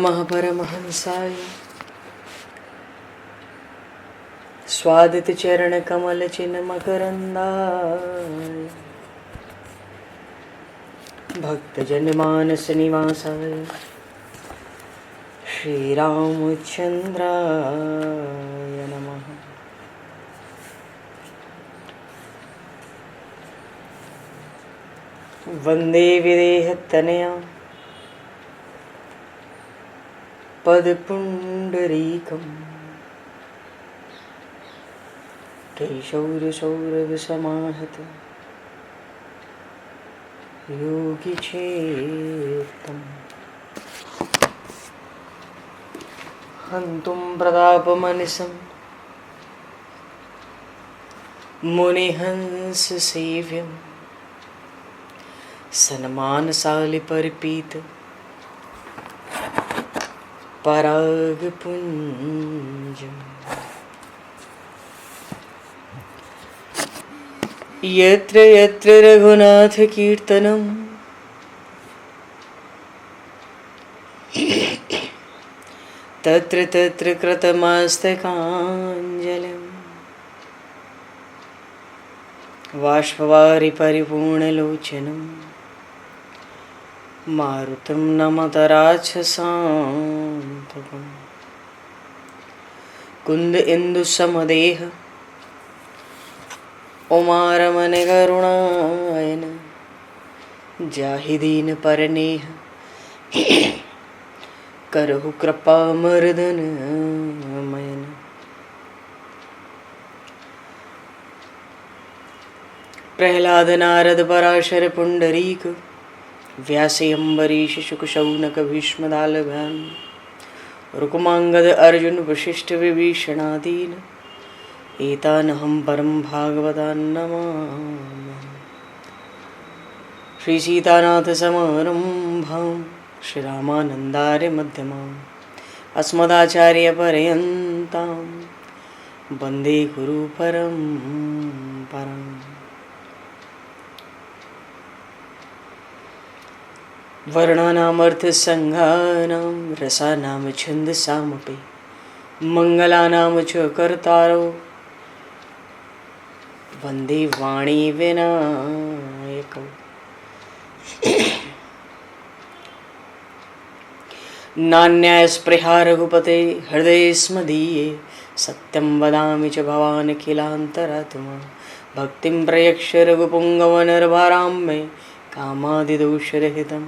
महापरमहंसाय स्वादित चरण कमल चिन्ह मकरंदाय भक्तजन मानस निवासाय श्री रामचंद्राय नमः। वंदे विदेहतनया पदपुंडरीकं केशौरसौरभसमाहत योगिचेतं हन्तुं प्रतापमनिशं मुनिहंससेव्यं सन्मानशालिपरिपीत परागपुञ्जम् यत्र यत्र रघुनाथकीर्तनं तत्र तत्र कृतमस्तकाञ्जलिं बाष्पवारि परिपूर्णलोचनं मारुतं नमत राक्षसान्तकं कुन्द इंदुसमदेह उमारमण करुणायन जाहि दीन परनेह करहु कृपा मर्दन मयन। प्रहलाद नारद पराशर पुंडरीक व्यासे अम्बरीश शुक शौनक भीष्म दालभ्याम रुक्मांगद अर्जुन वशिष्ठ विभीषणादीन एतानहं परम भागवतान् नमामि। श्री सीतानाथ समारंभां श्री रामानन्दार्य मध्यमाम् अस्मदाचार्य पर्यन्तां वन्दे गुरु परम्पराम्। वर्णानामर्थ संज्ञानां रसानां छन्दसामपि मंगलानां च कर्तारो वन्दे वाणी विनायकौ। नान्यास्पृहा रघुपते हृदये स्मदीये सत्यं वदामि च भवान् किलान्तरात्मा भक्तिं प्रयक्ष रघुपुङ्गवनर्वरां मे कामादिदोषरहितं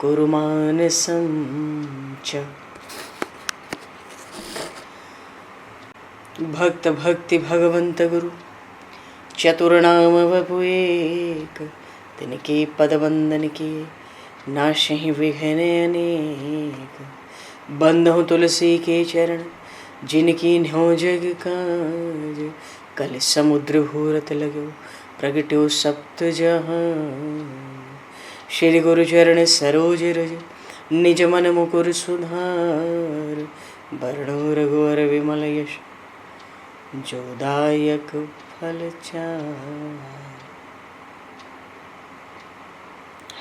कुरु मानसं च। भक्त भक्ति भगवंत गुरु चतुर्नाम वपु एक तिनके पद वंदन के नाशहि विघ्न अनेक। बंधु तुलसी के चरण जिनकी न्यो जग काज कल समुद्र घोरत लगो प्रगट्यो सप्त जहान। श्री गुरु चरण सरोज रज निज मन मुकुर सुधार वर्णो रघुवर विमल यश जोदायक फलचार।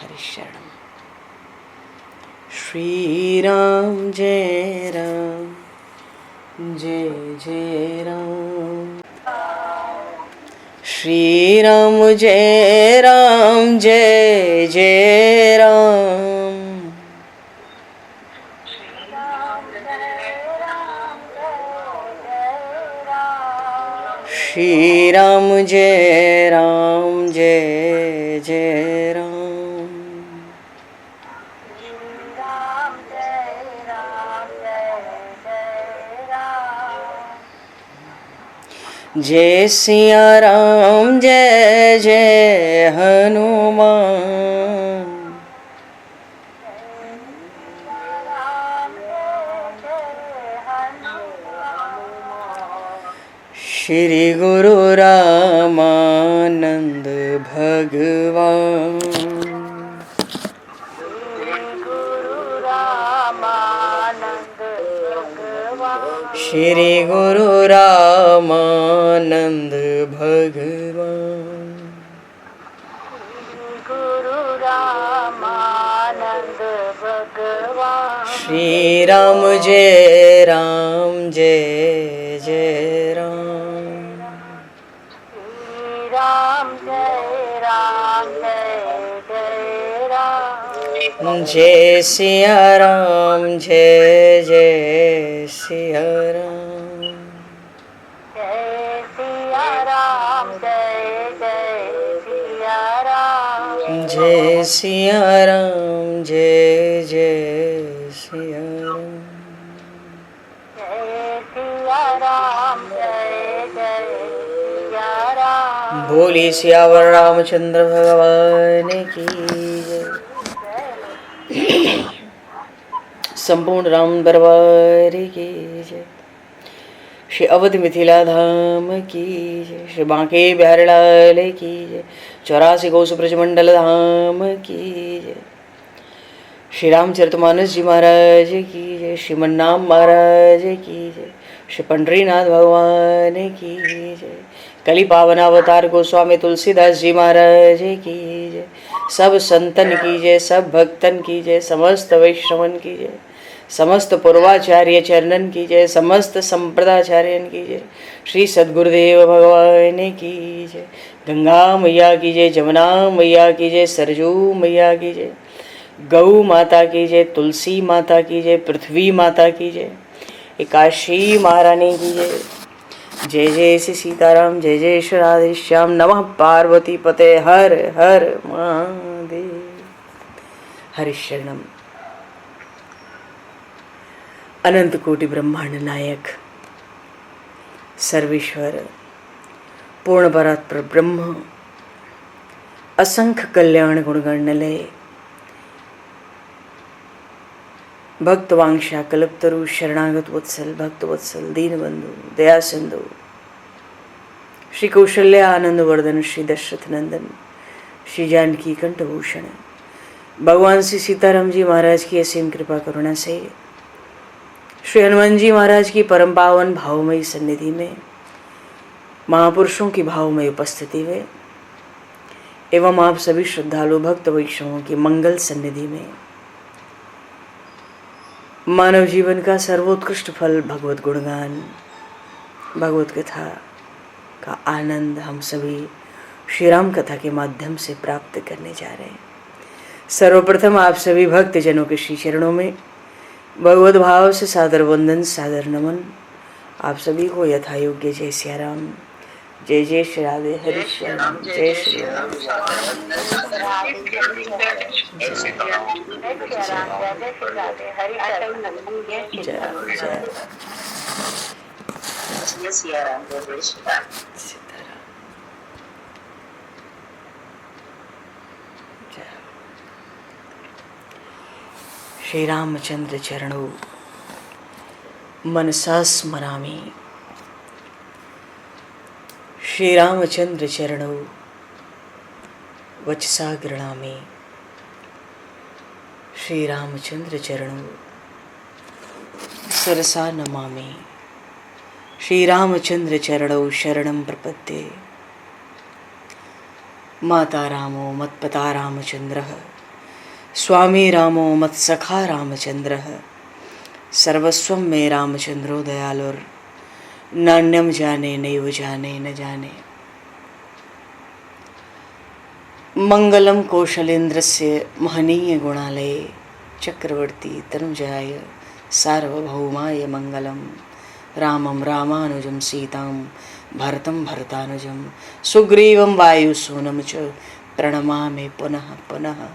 हरिशरण श्री राम जय राम जय जय राम श्री राम जय राम जय जय राम श्री राम जय राम जय जय राम जय सिया राम जय जय हनुमान श्री गुरु रामानंद भगवान श्री गुरु रामानंद भगवान श्री राम जय राम जय जय राम। श्री राम जय जय राम। जय सिया राम जय जय सिया राम। जय सिया राम जय सिया राम। जय सिया राम जय जय सिया राम। जय सिया राम जय सिया राम। बोली सियावर रामचंद्र भगवान की जय। संपूर्ण राम दरबार की जय। श्री अवध मिथिला धाम की जय। श्री बांके बिहारी लाल की जय। 84 कोस ब्रजमंडल धाम की जय। श्री रामचरितमानस जी महाराज की जय। श्रीमन्नाम महाराज की जय। श्री पंडरीनाथ भगवान की जय। कली पावन अवतार गोस्वामी तुलसीदास जी महाराज की जय। सब संतन की जय, सब भक्तन की जय, समस्त वैष्णवन की जय, समस्त पूर्वाचार्य चरणन की जय, समस्त संप्रदाचार्यन की जय। श्री सद्गुरुदेव भगवान की जय। गंगा मैया की जय, जमुना मैया की जय, सरजू मैया की जय, गौ माता की जय, तुलसी माता की जय, पृथ्वी माता की जय, एकाशी महारानी की जय। जय जय श्री सीताराम, जय जय श्री राधेश्याम। नमः पार्वती पते हर हर महादेव। हरिशरणम। अनंत कोटि ब्रह्मांड नायक सर्वेश्वर पूर्ण परात्पर ब्रह्म असंख्य कल्याण गुणगणलय भक्तवांशा कल्पतरु शरणागत वत्सल भक्तवत्सल दीनबंधु दया सिंधु श्री कौशल्य आनंद वर्धन श्री दशरथ नंदन श्री जानकी कंठभूषण भगवान श्री सीताराम जी महाराज की असीम कृपा करुणा से श्री हनुमान जी महाराज की परम पावन भावमयी सन्निधि में महापुरुषों की भावमयी उपस्थिति में एवं आप सभी श्रद्धालु भक्त वैष्णवों की मंगल सन्निधि में मानव जीवन का सर्वोत्कृष्ट फल भगवत गुणगान भगवत कथा का आनंद हम सभी श्री राम कथा के माध्यम से प्राप्त करने जा रहे हैं। सर्वप्रथम आप सभी भक्त जनों के श्री चरणों में भगवत भाव से सादर वंदन सादर नमन। आप सभी को यथा योग्य जय सिया राम, जय जय श्री राधे हरि श्याम, जय श्री राम। श्री रामचंद्र चरणों मनसा स्मरामि। श्री रामचंद्र चरणों वचसा गृणामि। श्री रामचंद्र चरणों सरसा नमामि। श्री रामचंद्र चरणों शरणं प्रपद्ये। माता रामो मत्पिता रामचंद्रः, स्वामी रामो मत्सखा रामचंद्रः, सर्वस्वं मे रामचंद्रो दयालुर्, नान्यम जाने नैव जाने न जाने। मंगलम कौशलेन्द्रस्य महनीय गुणालये चक्रवर्ती तनुजाय सार्वभौमाय मंगलम। रामं रामानुजं सीतां भरतं भरतानुजं सुग्रीवं वायुसूनं च प्रणमामि पुनः पुनः।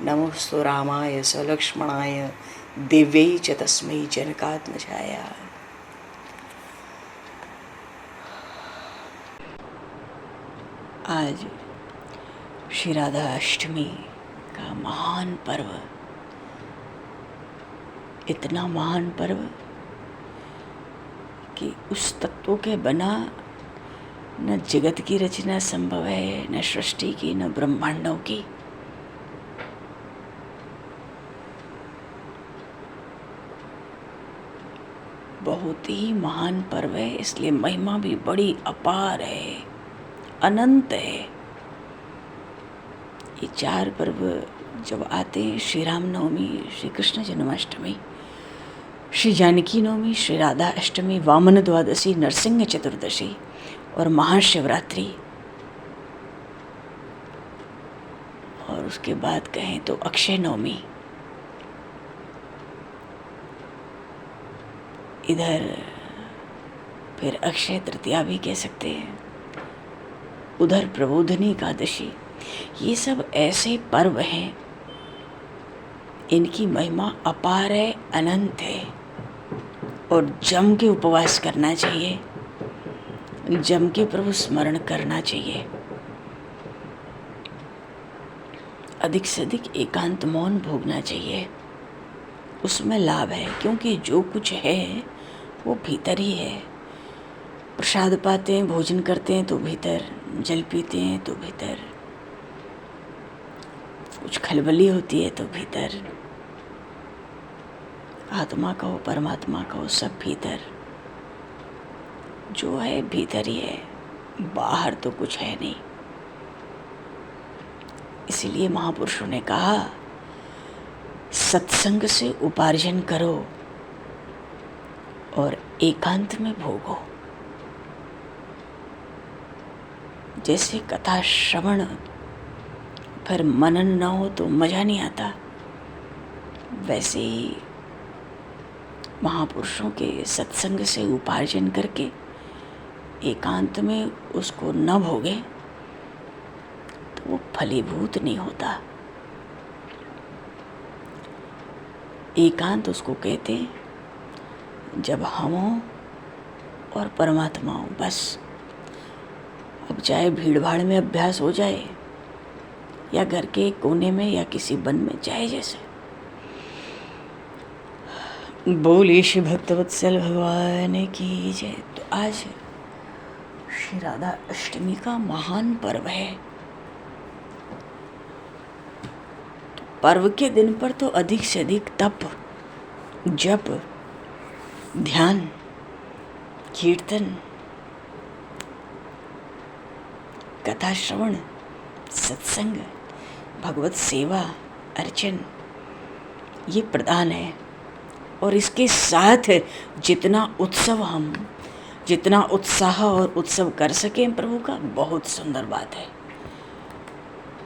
नमोस्तु रामाय सलक्ष्मणाय दिव्यै च तस्मै जनकात्मजाय। आज श्री राधा अष्टमी का महान पर्व, इतना महान पर्व कि उस तत्व के बिना न जगत की रचना संभव है, न सृष्टि की, न ब्रह्मांडों की। बहुत ही महान पर्व है, इसलिए महिमा भी बड़ी अपार है, अनंत है। ये चार पर्व जब आते हैं श्री राम नवमी, श्री कृष्ण जन्माष्टमी, श्री जानकी नवमी, श्री राधा अष्टमी, वामन द्वादशी, नरसिंह चतुर्दशी और महाशिवरात्रि, और उसके बाद कहें तो अक्षय नवमी, इधर फिर अक्षय तृतीया भी कह सकते हैं, उधर प्रबोधनी एकादशी, ये सब ऐसे पर्व हैं, इनकी महिमा अपार है, अनंत है, और जम के उपवास करना चाहिए, जम के प्रभु स्मरण करना चाहिए, अधिक से अधिक एकांत मौन भोगना चाहिए, उसमें लाभ है, क्योंकि जो कुछ है वो भीतर ही है। प्रसाद पाते हैं, भोजन करते हैं तो भीतर, जल पीते हैं तो भीतर, कुछ खलबली होती है तो भीतर, आत्मा का हो, परमात्मा का हो, सब भीतर, जो है भीतर ही है, बाहर तो कुछ है नहीं। इसीलिए महापुरुषों ने कहा, सत्संग से उपार्जन करो और एकांत में भोगो। जैसे कथा श्रवण पर मनन ना हो तो मजा नहीं आता, वैसे ही महापुरुषों के सत्संग से उपार्जन करके एकांत में उसको न भोगे तो वो फलीभूत नहीं होता। एकांत उसको कहते हैं जब हम हो और परमात्मा हो, बस। अब चाहे भीड़ भाड़ में अभ्यास हो जाए या घर के कोने में या किसी वन में, चाहे जैसे। बोले श्री भक्तवत्सल भगवान की जय। तो आज श्री राधा अष्टमी का महान पर्व है। तो पर्व के दिन पर तो अधिक से अधिक तप, जप, ध्यान, कीर्तन, कथा श्रवण, सत्संग, भगवत सेवा, अर्चन, ये प्रधान है। और इसके साथ जितना उत्साह और उत्सव कर सकें प्रभु का, बहुत सुंदर बात है।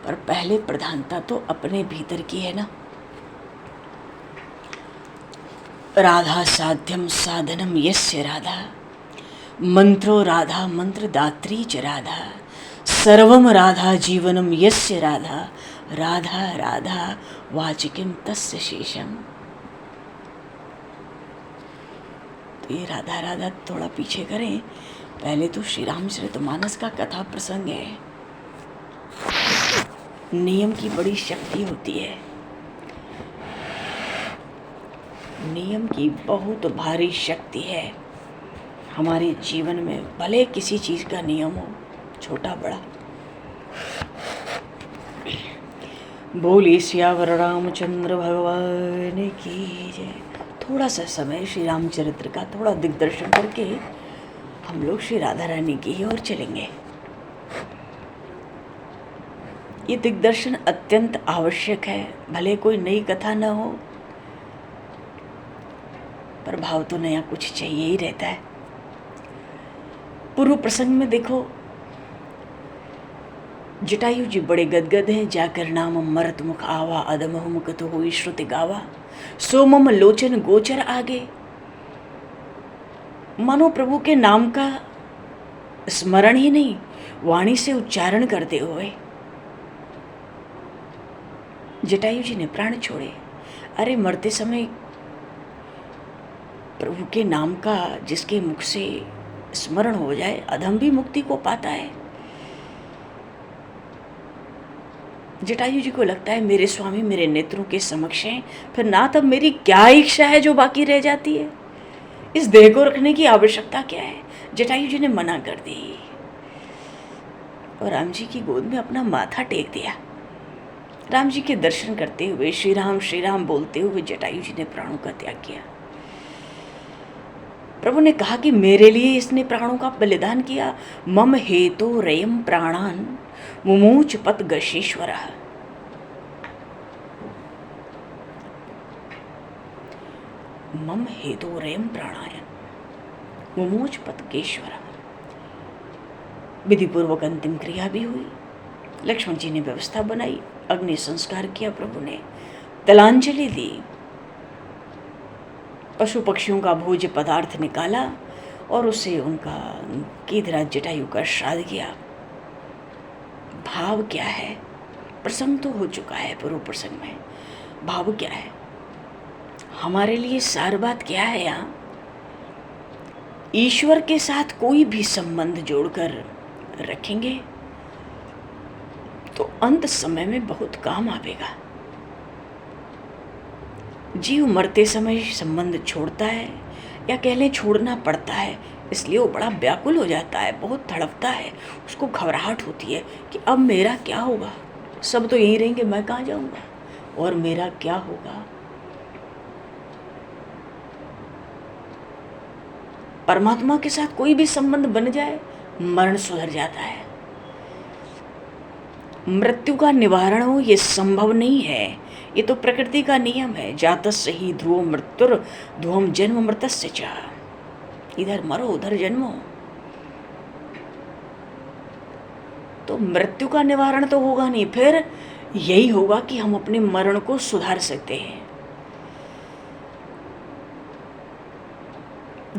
पर पहले प्रधानता तो अपने भीतर की है ना। राधा साध्यम साधनम यस्य राधा, मंत्रो राधा मंत्र दात्री च राधा, सर्वम राधा जीवनम यस्य राधा, राधा राधा वाचिकिम तस्य शेषम। तो ये राधा राधा थोड़ा पीछे करें, पहले तो श्री रामचरितमानस का कथा प्रसंग है। नियम की बड़ी शक्ति होती है, नियम की बहुत भारी शक्ति है हमारे जीवन में, भले किसी चीज का नियम हो, छोटा बड़ा। बोले सियावर रामचंद्र भगवान की जय। थोड़ा सा समय श्री रामचरित्र का थोड़ा दिग्दर्शन करके हम लोग श्री राधा रानी की ही ओर चलेंगे। ये दिग्दर्शन अत्यंत आवश्यक है, भले कोई नई कथा न हो, पर भाव तो नया कुछ चाहिए ही रहता है। पूर्व प्रसंग में देखो, जटायु जी बड़े गदगद हैं, जाकर नाम मरत मुख आवा, अदमहु मुकत हुई श्रुति गावा, सोमम लोचन गोचर आगे। मानो प्रभु के नाम का स्मरण ही नहीं, वाणी से उच्चारण करते हुए जटायु जी ने प्राण छोड़े। अरे मरते समय प्रभु के नाम का जिसके मुख से स्मरण हो जाए, अधम भी मुक्ति को पाता है। जटायु जी को लगता है मेरे स्वामी मेरे नेत्रों के समक्ष हैं, फिर ना तब मेरी क्या इच्छा है जो बाकी रह जाती है, इस देह को रखने की आवश्यकता क्या है। जटायु जी ने मना कर दी और राम जी की गोद में अपना माथा टेक दिया। राम जी के दर्शन करते हुए श्री राम बोलते हुए जटायु जी ने प्राणों का त्याग किया। प्रभु ने कहा कि मेरे लिए इसने प्राणों का बलिदान किया। मम हेतो रयम प्राणान मुमूच पत गशेश्वर। मम हेतोरेम प्राणायन मुमोच पतकेश्वर। विधिपूर्वक अंतिम क्रिया भी हुई। लक्ष्मण जी ने व्यवस्था बनाई, अग्नि संस्कार किया, प्रभु ने तलांजलि दी, पशु पक्षियों का भोज्य पदार्थ निकाला और उसे उनका गिरिराज जटायु का श्राद्ध किया। भाव क्या है? प्रसंग तो हो चुका है पूर्व प्रसंग में। भाव क्या है? हमारे लिए सार बात क्या है? यहाँ ईश्वर के साथ कोई भी संबंध जोड़कर रखेंगे तो अंत समय में बहुत काम आवेगा। जीव मरते समय संबंध छोड़ता है, या कह लें छोड़ना पड़ता है, इसलिए वो बड़ा व्याकुल हो जाता है, बहुत तड़पता है, उसको घबराहट होती है कि अब मेरा क्या होगा, सब तो यहीं रहेंगे, मैं कहाँ जाऊंगा और मेरा क्या होगा। परमात्मा के साथ कोई भी संबंध बन जाए, मरण सुधर जाता है। मृत्यु का निवारण हो ये संभव नहीं है, ये तो प्रकृति का नियम है। जातस्य ही ध्रुव मृत्युर ध्रुवम जन्म मृतस्य च। इधर मरो उधर जन्मो। तो मृत्यु का निवारण तो होगा नहीं, फिर यही होगा कि हम अपने मरण को सुधार सकते हैं।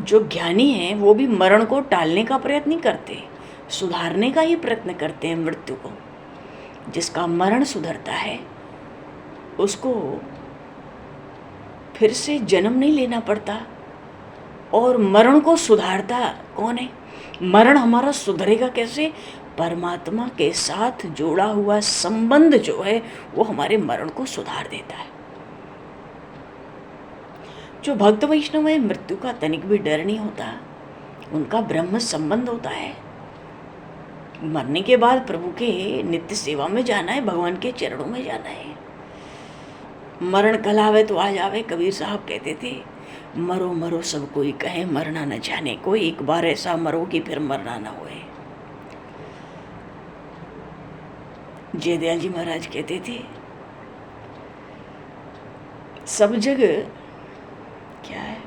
जो ज्ञानी हैं वो भी मरण को टालने का प्रयत्न नहीं करते, सुधारने का ही प्रयत्न करते हैं मृत्यु को। जिसका मरण सुधरता है उसको फिर से जन्म नहीं लेना पड़ता। और मरण को सुधारता कौन है? मरण हमारा सुधरेगा कैसे? परमात्मा के साथ जोड़ा हुआ संबंध जो है वो हमारे मरण को सुधार देता है। जो भक्त वैष्णव है, मृत्यु का तनिक भी डर नहीं होता, उनका ब्रह्म संबंध होता है। मरने के बाद प्रभु के नित्य सेवा में जाना है, भगवान के चरणों में जाना है। मरण कल आवे तो आ जावे, कबीर साहब कहते थे। मरो मरो सब कोई कहे, मरना न जाने कोई, एक बार ऐसा मरो कि फिर मरना न होए। जयदयाल जी महाराज कहते थे, सब जगह क्या है,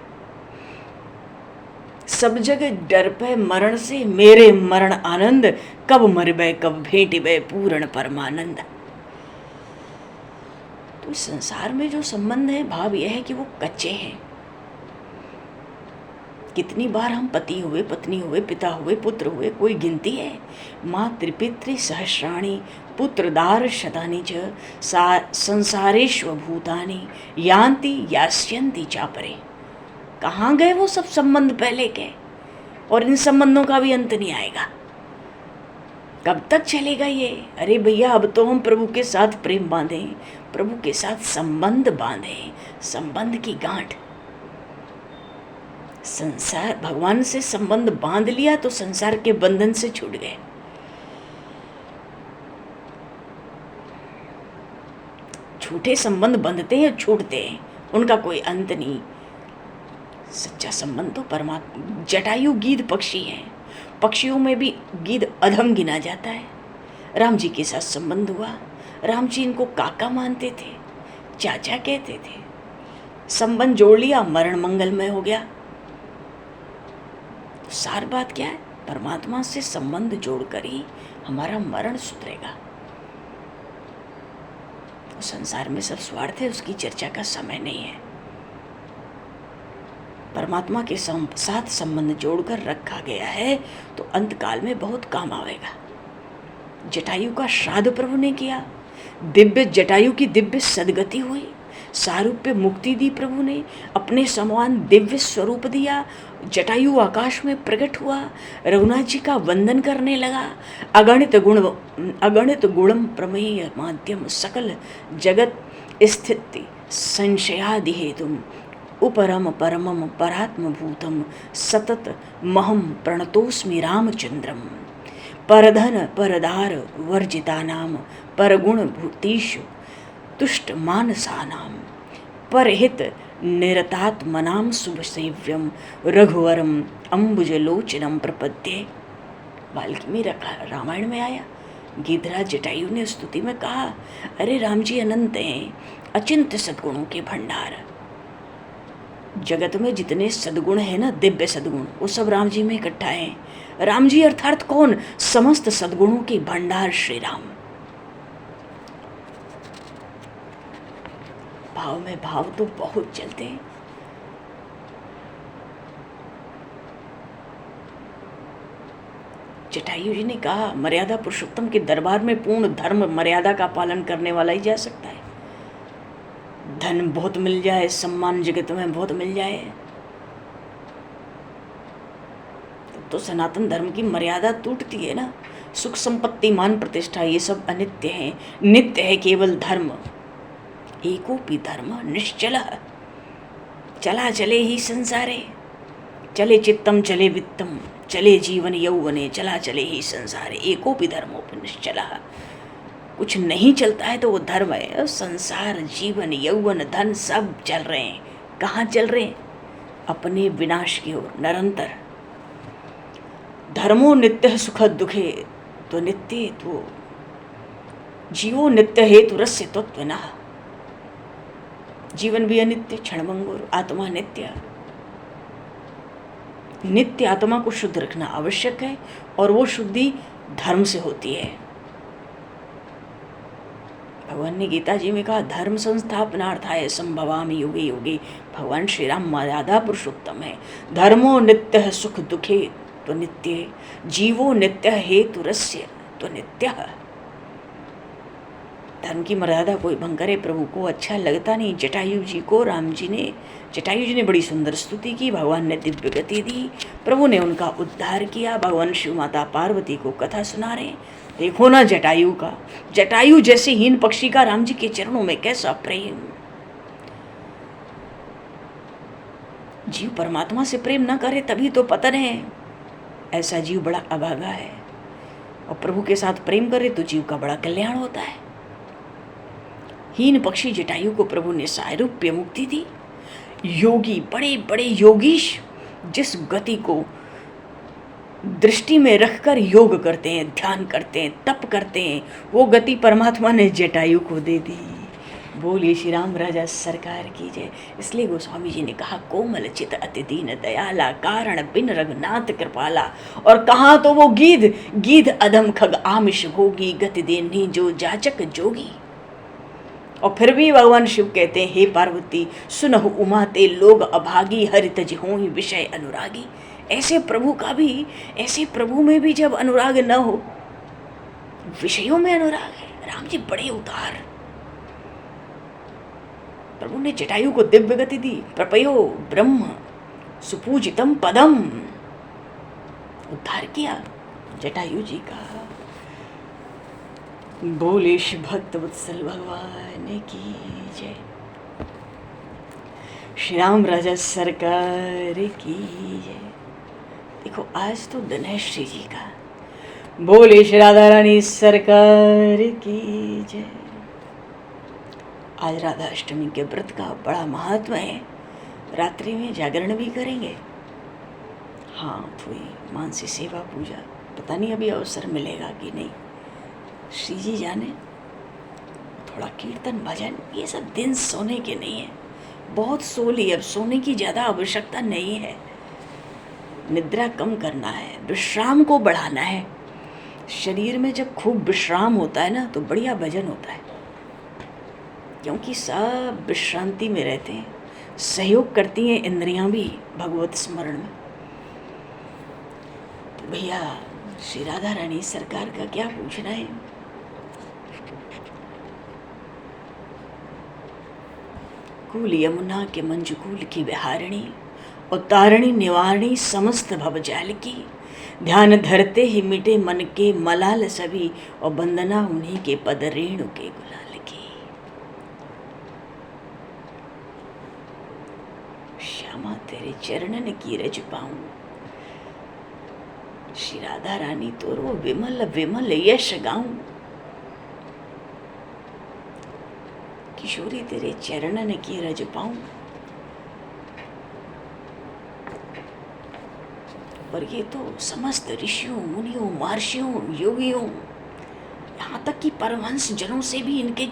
सब जगह डर पे मरण से, मेरे मरण आनंद, कब मरबे कब भेंटिबे पूर्ण परमानंद। तो इस संसार में जो संबंध है, भाव यह है कि वो कच्चे हैं। कितनी बार हम पति हुए, पत्नी हुए, पिता हुए, पुत्र हुए, कोई गिनती है? मातृपितृ सहस्राणि पुत्रदार शतानि च संसारेष्व भूतानि यान्ति यास्यन्ति चापरे। कहाँ गए वो सब संबंध पहले के? और इन संबंधों का भी अंत नहीं आएगा। कब तक चलेगा ये? अरे भैया, अब तो हम प्रभु के साथ प्रेम बांधें, प्रभु के साथ संबंध बांधें, संबंध की गांठ। संसार, भगवान से संबंध बांध लिया तो संसार के बंधन से छूट गए। झूठे संबंध बंधते हैं, छूटते हैं, उनका कोई अंत नहीं। सच्चा संबंध तो परमात्मा। जटायु गीध पक्षी हैं, पक्षियों में भी गीध अधम गिना जाता है। राम जी के साथ संबंध हुआ, राम जी इनको काका मानते थे, चाचा कहते थे। संबंध जोड़ लिया, मरण मंगलमय हो गया। सार बात क्या है? परमात्मा से संबंध जोड़कर ही हमारा मरण सुधरेगा। संसार में सब स्वार्थ है, उसकी चर्चा का समय नहीं है। परमात्मा के साथ संबंध जोड़कर रखा गया है तो अंत काल में बहुत काम आवेगा। जटायु का श्राद्ध प्रभु ने किया, दिव्य जटायु की दिव्य सदगति हुई, सारूप्य मुक्ति दी प्रभु ने, अपने समान दिव्य स्वरूप दिया। जटायु आकाश में प्रकट हुआ, रघुनाथ जी का वंदन करने लगा। अगणित गुणम प्रमेय माध्यम सकल जगत स्थिति संशयादि हेतुम उपरम परमम परात्म भूतम सतत महम प्रणतोस्मि रामचंद्रम। परधन परदार वर्जितानाम परगुण भूतीषु तुष्ट मानसानाम परहित निरतात्मनाम शुभ सेव्यम रघुवरम अम्बुजलोचनम प्रपद्ये। वाल्मीकि रामायण में आया, गिरिराज जटायु ने स्तुति में कहा, अरे राम जी अनंत हैं, अचिंत्य सद्गुणों के भंडार। जगत में जितने सद्गुण है ना, दिव्य सद्गुण, वो सब राम जी में इकट्ठा है। राम जी अर्थात कौन? समस्त सद्गुणों के भंडार श्री राम। भाव में भाव तो बहुत चलते हैं। जटायु जी ने कहा, मर्यादा पुरुषोत्तम के दरबार में पूर्ण धर्म मर्यादा का पालन करने वाला ही जा सकता है। धन बहुत मिल जाए, सम्मान जगत में बहुत मिल जाए, तो सनातन धर्म की मर्यादा टूटती है ना। सुख संपत्ति मान प्रतिष्ठा ये सब अनित्य है, नित्य है केवल धर्म। एकोपि धर्म निश्चल, चला चले ही संसारे, चले चित्तम चले वित्तम, चले जीवन यौवने, चला चले ही संसारे, एकोपि धर्मोपि निश्चल। कुछ नहीं चलता है तो वो धर्म है। संसार, जीवन, यौवन, धन सब चल रहे हैं। कहाँ चल रहे हैं? अपने विनाश की ओर निरंतर। धर्मो नित्य सुख दुखे, तो नित्य तो जीवो नित्य हेतु रस्य तत्वना। जीवन भी अनित्य, क्षणभंगुर, आत्मा नित्य। नित्य आत्मा को शुद्ध रखना आवश्यक है, और वो शुद्धि धर्म से होती है। भगवान ने गीता जी में कहा, धर्म संस्थापनार्थाय संभवामि युगे युगे। भगवान श्री राम मर्यादा पुरुषोत्तम है। धर्मो नित्य सुख दुखे तो नित्य, जीवो नित्य हेतु रस्य तो नित्य। धर्म की मर्यादा कोई भंग करे प्रभु को अच्छा लगता नहीं। जटायु जी को जटायु जी ने बड़ी सुंदर स्तुति की, भगवान ने दिव्य गति दी, प्रभु ने उनका उद्धार किया। भगवान शिव माता पार्वती को कथा सुना रहे। देखो ना जटायु का, जटायु जैसे हीन पक्षी का राम जी के चरणों में कैसा प्रेम। जीव परमात्मा से प्रेम न करे तभी तो पतन है। ऐसा जीव बड़ा अभागा है, और प्रभु के साथ प्रेम करे तो जीव का बड़ा कल्याण होता है। हीन पक्षी जटायु को प्रभु ने सारूप्य मुक्ति दी। योगी, बड़े बड़े योगीश जिस गति को दृष्टि में रखकर योग करते हैं, ध्यान करते हैं, तप करते हैं, वो गति परमात्मा ने जटायु को दे दी। बोलिए श्री राम राजा सरकार की जय। इसलिए गोस्वामी जी ने कहा, कोमल चित अति दीन दयाला, कारण बिन रघुनाथ कृपाला। और कहा तो वो गीध अधम खग आमिष भोगी, गति देनी जो जाचक जोगी। और फिर भी भगवान शिव कहते हैं, हे पार्वती सुनहु उमा ते लोग अभागी, हरित होहि विषय अनुरागी। ऐसे प्रभु में भी जब अनुराग न हो, विषयों में अनुराग है। राम जी बड़े उदार। प्रभु ने जटायु को दिव्य गति दी। प्रपयो ब्रह्म सुपूजितम पदम, उद्धार किया जटायु जी का। बोले श्री भक्त वत्सल भगवान की जय। श्री राम राजा सरकार की जय। देखो आज तो दिन है श्री जी का। बोले श्री राधा रानी सरकार की जय। आज राधा अष्टमी के व्रत का बड़ा महत्व है। रात्रि में जागरण भी करेंगे। हाँ, थोड़ी मानसी सेवा पूजा, पता नहीं अभी अवसर मिलेगा कि नहीं, श्री जी जाने। थोड़ा कीर्तन भजन, ये सब दिन सोने के नहीं है। बहुत सो ली, अब सोने की ज़्यादा आवश्यकता नहीं है। निद्रा कम करना है, विश्राम को बढ़ाना है। शरीर में जब खूब विश्राम होता है ना, तो बढ़िया भजन होता है, क्योंकि सब विश्रांति में रहते हैं। सहयोग करती हैं इंद्रियां भी भगवत स्मरण में। तो भैया श्री राधा रानी सरकार का क्या पूछना है। कूल यमुना के मंजुकूल की विहारिणी, और तारिणी निवारणी समस्त भवजाल की। ध्यान धरते ही मिटे मन के मलाल सभी, और वंदना उन्हीं के पद रेणु के गुलाल की। श्यामा तेरे चरणन की रज पाऊं, श्री राधा रानी तोरो विमल विमल यश गाऊं। किशोरी तेरे चरणन की रज पाऊं। और ये तो समस्त ऋषियों, मुनियों, महर्षियों, योगियों, यहाँ तक कि परमहंस जनों से भी इनके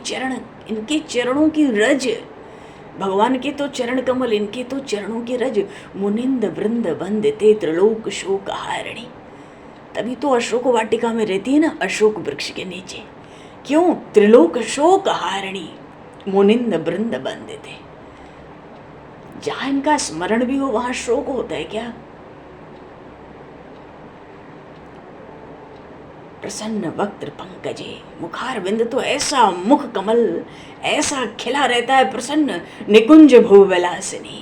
चरणों की रज भगवान के तो चरण कमल, इनके तो चरणों के रज, मुनिंद वृंद वंदते त्रिलोक शोक हारिणी। तभी तो अशोक वाटिका में रहती है ना, अशोक वृक्ष के नीचे। क्यों? त्रिलोक शोक हारिणी मुनिंद वृंद वंदते। जहां इनका स्मरण भी हो वहां शोक होता है क्या? प्रसन्न वक्त्र पंकजे, मुखार बिंद तो ऐसा मुख कमल ऐसा खिला रहता है, प्रसन्न निकुंज भुवलासिनी।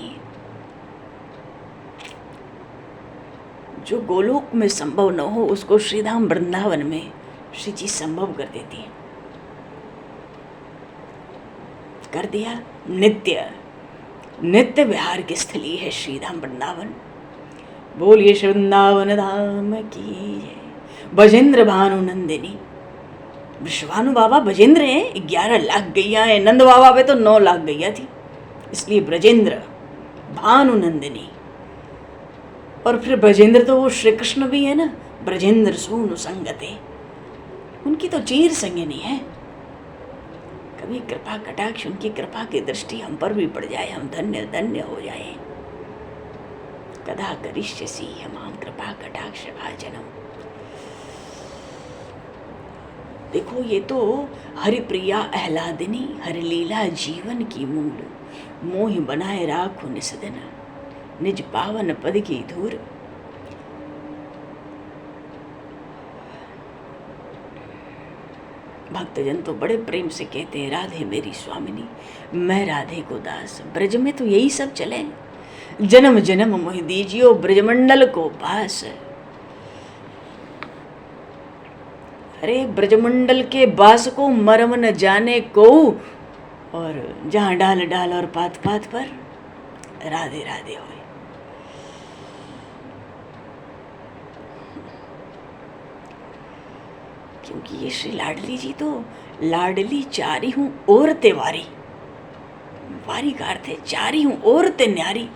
जो गोलोक में संभव न हो उसको श्रीधाम वृंदावन में श्री जी संभव कर देती है। कर दिया। नित्य नित्य विहार की स्थली है श्रीधाम वृंदावन। बोलिए श्री वृंदावन धाम की जय। बजेंद्र भानु नंदिनी, विश्वानु बाबा बजेंद्र हैं, 11 लाख गैया है। नंद बाबा पे तो 9 लाख गैया थी, इसलिए ब्रजेंद्र भानु नंदिनी। और फिर ब्रजेंद्र तो वो श्री कृष्ण भी है ना, ब्रजेंद्र सूनु संगते, उनकी तो चीर संगिनी है। कभी कृपा कटाक्ष, उनकी कृपा की दृष्टि हम पर भी पड़ जाए, हम धन्य धन्य हो जाए। कदा करिष्यसि हमाम कृपा कटाक्ष भाजनम। देखो ये तो हरिप्रिया आह्लादिनी, हरिलीला जीवन की मूल, मोह बनाए राखो निसदन, निज पावन पद की धूर। भक्तजन तो बड़े प्रेम से कहते हैं, राधे मेरी स्वामिनी, मैं राधे को दास। ब्रज में तो यही सब चले, जन्म जन्म मोह दीजियो ब्रजमंडल को पास। अरे ब्रजमंडल के बास को मरम न जाने को, और जहां डाल डाल और पात पात पर राधे राधे होए। क्योंकि ये श्री लाडली जी तो लाडली चारी हूं औरते वारी, वारी का अर्थ है चारी हूं औरते न्यारी।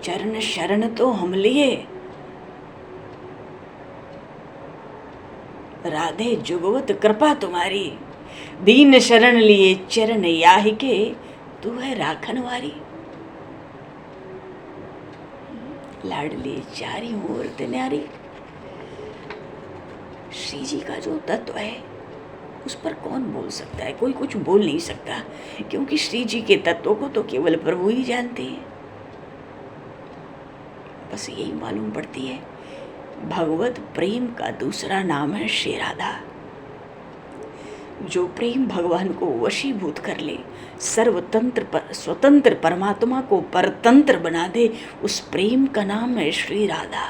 चरण शरण तो हम लिए, राधे जुगवत कृपा तुम्हारी। दीन शरण लिए चरण याहि के, तू है राखन वारी। लाडली चारी औरत न्यारी। श्री जी का जो तत्व है उस पर कौन बोल सकता है? कोई कुछ बोल नहीं सकता, क्योंकि श्री जी के तत्व को तो केवल प्रभु ही जानते हैं। बस यही मालूम पड़ती है, भगवत प्रेम का दूसरा नाम है श्री राधा। जो प्रेम भगवान को वशीभूत कर ले, स्वतंत्र परमात्मा को परतंत्र बना दे, उस प्रेम का नाम है श्री राधा।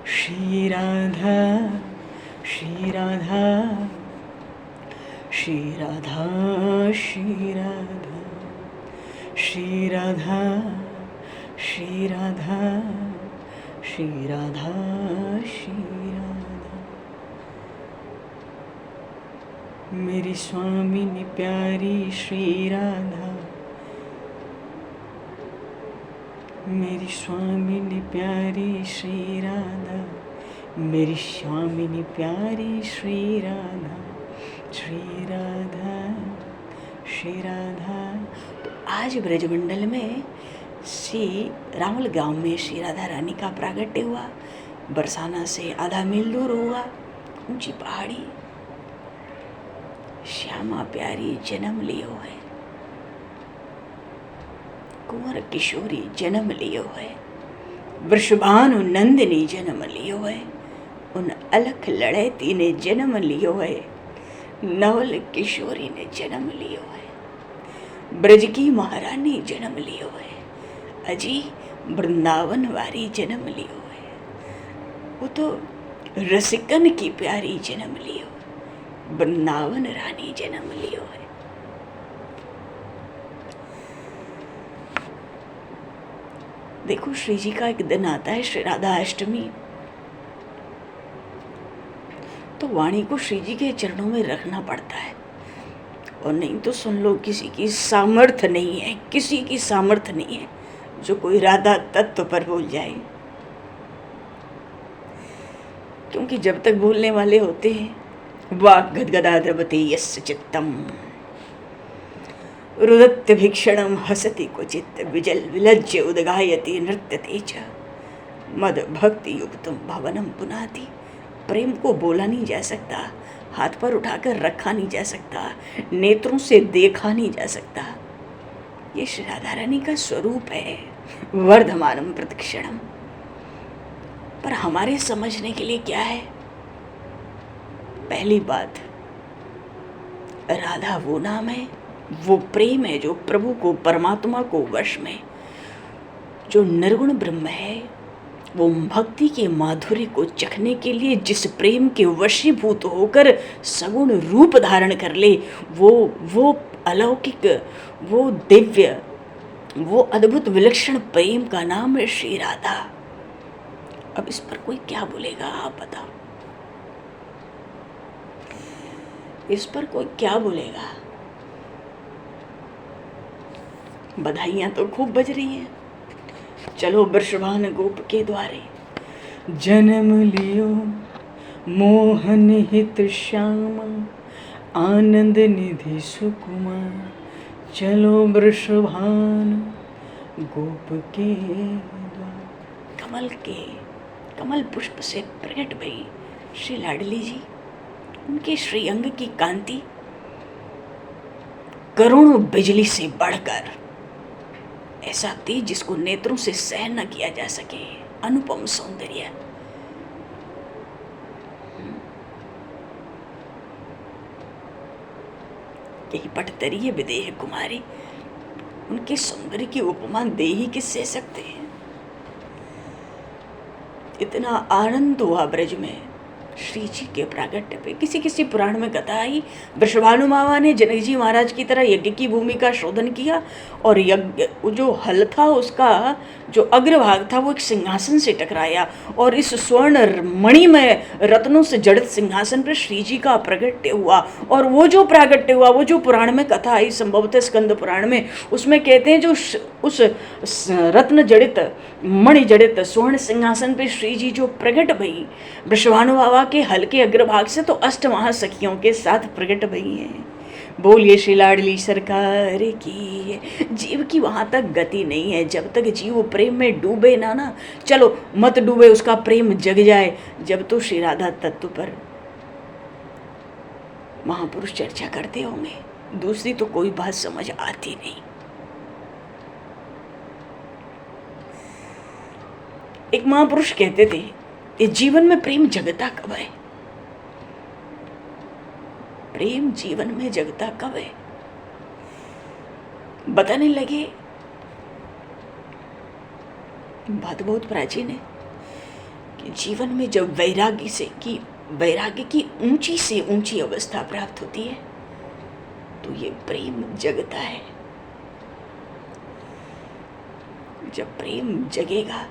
श्री राधा श्री राधा श्री राधा श्री राधा श्री राधा श्री राधा श्री राधा श्री राधा। मेरी स्वामिनी प्यारी श्री राधा, मेरी स्वामिनी प्यारी श्री राधा, मेरी स्वामिनी प्यारी श्री राधा, श्री राधा श्री राधा। तो आज ब्रजमंडल में श्री रामल गांव में श्री राधा रानी का प्रागट्य हुआ। बरसाना से आधा मील दूर हुआ, ऊंची पहाड़ी। श्यामा प्यारी जन्म लियो है, कुंवर किशोरी जन्म लियो है, वृषभानु नंदिनी जन्म लियो है, उन अलख लड़ैती ने जन्म लियो है, नवल किशोरी ने जन्म लियो है, ब्रज की महारानी जन्म लियो है, अजी वृंदावन वारी जन्म लियो है। वो तो रसिकन की प्यारी जन्म लियो, वृंदावन रानी जन्म लियो है। देखो श्री जी का एक दिन आता है श्री राधा अष्टमी, तो वाणी को श्री जी के चरणों में रखना पड़ता है। और नहीं तो सुन लो, किसी की सामर्थ्य नहीं है, किसी की सामर्थ्य नहीं है जो कोई राधा तत्व पर भूल जाए। क्योंकि जब तक भूलने वाले होते हैं वाक् गद्गदा द्रवते यस्य चित्तम रुदत्य भीक्षणम हसति क्वचित् विजल विलज्य उदगायति नृत्यते च मद भक्ति युक्तम भवनम पुनाति। प्रेम को बोला नहीं जा सकता, हाथ पर उठाकर रखा नहीं जा सकता, नेत्रों से देखा नहीं जा सकता। ये श्री राधा रानी का स्वरूप है, वर्धमानम प्रतिक्षणम। पर हमारे समझने के लिए क्या है? पहली बात, राधा वो नाम है, वो प्रेम है जो प्रभु को, परमात्मा को वश में, जो निर्गुण ब्रह्म है, वो भक्ति के माधुर्य को चखने के लिए जिस प्रेम के वशीभूत होकर सगुण रूप धारण कर ले, वो अलौकिक, वो दिव्य, वो अद्भुत विलक्षण प्रेम का नाम है श्री राधा। अब इस पर कोई क्या बोलेगा, आप बताओ, इस पर कोई क्या बोलेगा? बधाइयां तो खूब बज रही हैं। चलो वृषभान गोप के द्वारे, जन्म लियो मोहन हित श्याम, आनंद निधि सुकुमा। चलो वृषभान गोप के द्वारे। कमल पुष्प से प्रकट भई श्री लाडली जी, उनके श्रीअंग की कांति करोड़ों बिजली से बढ़कर, ऐसा तेज जिसको नेत्रों से सहन न किया जा सके, अनुपम सौंदर्य। यही पटतरी है विदेह कुमारी, उनके सौंदर्य की उपमा दे ही किससे सकते हैं। इतना आनंद हुआ ब्रज में श्री जी के प्रागट्य पे। किसी पुराण में कथा आई, वृषभानु मामा ने जनक जी महाराज की तरह यज्ञ की भूमि का शोधन किया और यज्ञ जो हल था उसका जो अग्रभाग था वो एक सिंहासन से टकराया और इस स्वर्ण मणि में रत्नों से जड़ित सिंहासन पर श्री जी का प्रागट्य हुआ। और वो जो प्रागट्य हुआ, वो जो पुराण में कथा आई, संभवतः स्कंद पुराण में, उसमें कहते हैं जो उस रत्न जड़ित, मणि जड़ित स्वर्ण सिंहासन पर श्री जी जो प्रकट भई वृषभानु बाबा के हल्के अग्रभाग से, तो अष्ट महासखियों के साथ प्रकट भई हैं। बोलिए श्री लाडली सरकार की। जीव की वहां तक गति नहीं है जब तक जीव प्रेम में डूबे ना। चलो मत डूबे, उसका प्रेम जग जाए जब तो श्री राधा तत्व पर महापुरुष चर्चा करते होंगे, दूसरी तो कोई बात समझ आती नहीं। एक महापुरुष कहते थे, ये जीवन में प्रेम जगता कब है? प्रेम जीवन में जगता कब है? बताने लगे, बात बहुत प्राचीन है कि जीवन में जब वैराग्य की ऊंची से ऊंची अवस्था प्राप्त होती है तो ये प्रेम जगता है। जब प्रेम जगेगा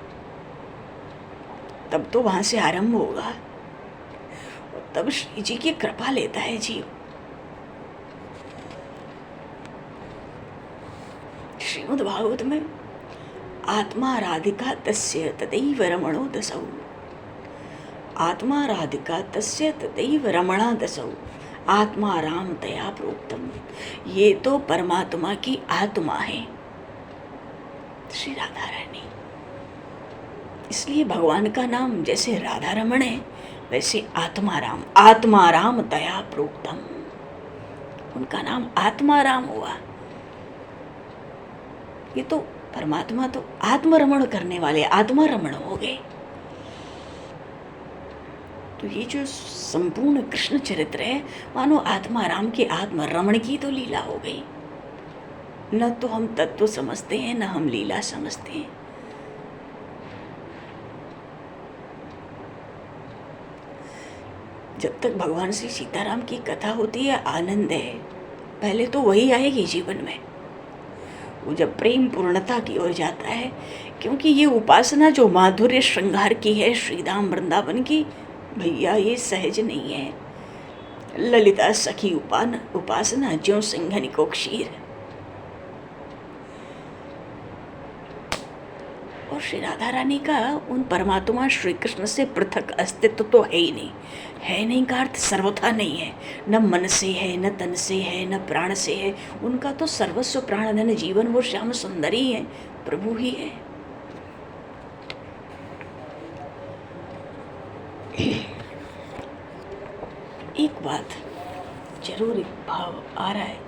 तब तो वहां से आरंभ होगा और तब श्री जी की कृपा लेता है जीव। श्रीमद् भागवत में आत्मा राधिका तस्य तदैव रमणो दसौ, आत्मा राधिका तस्य तदैव रमणा दसौ, आत्मा राम तया प्रोक्तम। ये तो परमात्मा की आत्मा है श्री राधा रानी। इसलिए भगवान का नाम जैसे राधा रमण है वैसे आत्मा राम तया प्रोक्तम, उनका नाम आत्मा राम हुआ। ये तो परमात्मा तो आत्मरमण करने वाले आत्मा रमण हो गए। तो ये जो संपूर्ण कृष्ण चरित्र है मानो आत्मा राम के आत्मरमण की तो लीला हो गई। न तो हम तत्व समझते हैं न हम लीला समझते हैं। जब तक भगवान श्री सीताराम की कथा होती है आनंद है, पहले तो वही आएगी जीवन में। वो जब प्रेम पूर्णता की ओर जाता है, क्योंकि ये उपासना जो माधुर्य श्रृंगार की है श्रीधाम वृंदावन की, भैया ये सहज नहीं है। ललिता सखी उपासना ज्यों सिंघन को क्षीर। और श्री राधा रानी का उन परमात्मा श्री कृष्ण से पृथक अस्तित्व तो है ही नहीं। है नहीं का अर्थ सर्वथा नहीं है, न मन से है, न तन से है, न प्राण से है। उनका तो सर्वस्व प्राण धन जीवन वो श्याम सुंदर ही है, प्रभु ही है। एक बात जरूर एक भाव आ रहा है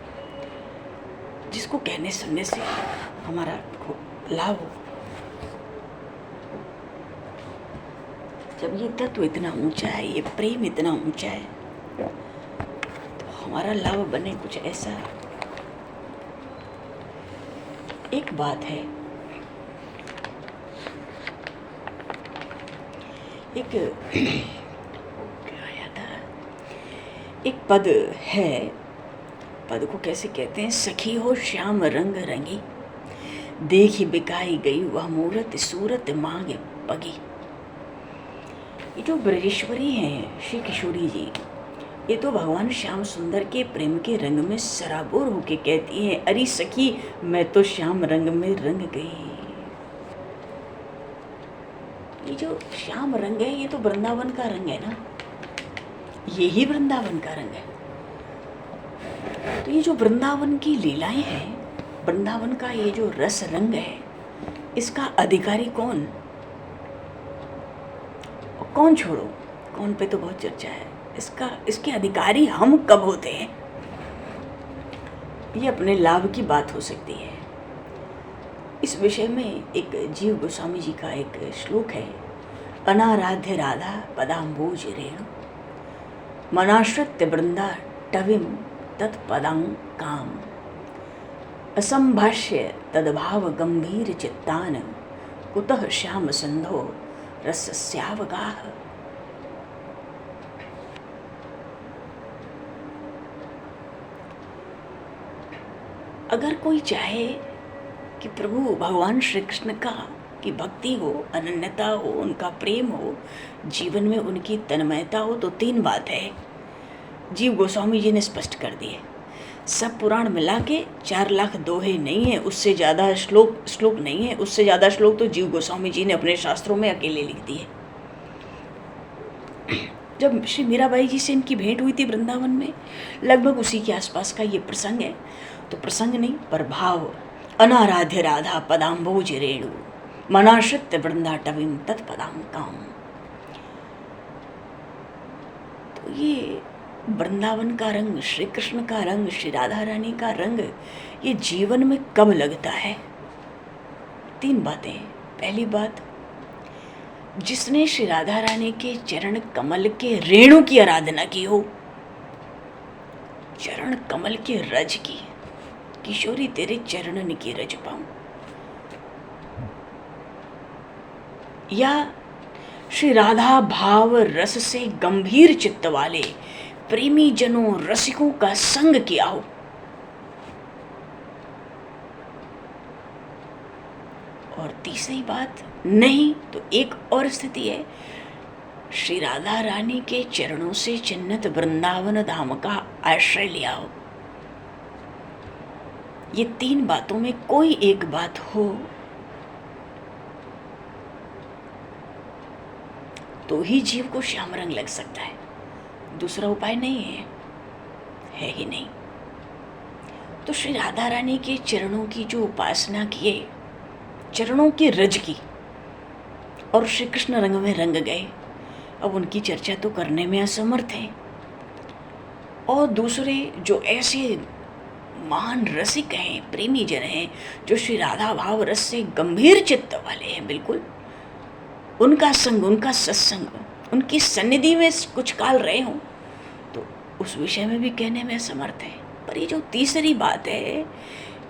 जिसको कहने सुनने से हमारा लाभ हो। जब ये तत्व इतना ऊंचा है, ये प्रेम इतना ऊंचा है, तो हमारा लाभ बने कुछ ऐसा। एक बात है, एक क्या आया था, एक पद है, पद को कैसे कहते हैं, सखी हो श्याम रंग रंगी, देखी बिकाई गई वह मूरत सूरत मांगे पगी। ये जो ब्रजेश्वरी हैं श्री किशोरी जी, ये तो भगवान श्याम सुंदर के प्रेम के रंग में सराबोर होके कहती हैं, अरे सखी मैं तो श्याम रंग में रंग गई। ये जो श्याम रंग है, ये तो वृंदावन का रंग है ना, ये ही वृंदावन का रंग है। तो ये जो वृंदावन की लीलाएं हैं, वृंदावन का ये जो रस रंग है, इसका अधिकारी कौन? कौन छोड़ो, कौन पे तो बहुत चर्चा है। इसके अधिकारी हम कब होते हैं, ये अपने लाभ की बात हो सकती है। इस विषय में एक जीव गोस्वामी जी का एक श्लोक है, अनाराध्य राधा पदाम्बोज रेणु, मनाश्रित्य वृंदा टविम तत्पदां काम, असंभाष्य तद्भाव गंभीर चित्तान, कुतः श्याम संधो रसस्यावगाह। अगर कोई चाहे कि प्रभु भगवान श्री कृष्ण का की भक्ति हो, अनन्यता हो, उनका प्रेम हो, जीवन में उनकी तन्मयता हो, तो तीन बात है जीव गोस्वामी जी ने स्पष्ट कर दी है। सब पुराण मिला के 4 लाख दोहे नहीं है, उससे ज़्यादा श्लोक नहीं है, उससे ज़्यादा श्लोक तो जीव गोस्वामी जी ने अपने शास्त्रों में अकेले लिख दिए। जब श्री मीराबाई जी से इनकी भेंट हुई थी वृंदावन में, लगभग उसी के आसपास का ये प्रसंग है। तो प्रसंग नहीं पर भाव, अनाराध्य राधा पदाम्बोज रेणु, मनाश्रित्य वृंदा टविम तत्पदां काम। तो ये वृंदावन का रंग, श्री कृष्ण का रंग, श्री राधा रानी का रंग, ये जीवन में कब लगता है? तीन बातें। पहली बात, जिसने श्री राधा रानी के चरण कमल के रेणु की आराधना की हो, चरण कमल के रज की, किशोरी तेरे चरणन की रज पाऊं, या श्री राधा भाव रस से गंभीर चित्त वाले प्रेमी जनों रसिकों का संग किया हो, और तीसरी बात, नहीं तो एक और स्थिति है, श्री राधा रानी के चरणों से चिन्हित वृंदावन धाम का आश्रय लिया हो। ये तीन बातों में कोई एक बात हो तो ही जीव को श्याम रंग लग सकता है, दूसरा उपाय नहीं है ही नहीं। तो श्री राधा रानी के चरणों की जो उपासना किए, चरणों के रज की, और श्री कृष्ण रंग में रंग गए, अब उनकी चर्चा तो करने में असमर्थ हैं। और दूसरे जो ऐसे महान रसिक हैं, प्रेमी जन हैं, जो श्री राधा भाव रस से गंभीर चित्त वाले हैं, बिल्कुल उनका संग, उनका सत्संग, उनकी सन्निधि में कुछ काल रहे हों, तो उस विषय में भी कहने में असमर्थ है। पर ये जो तीसरी बात है,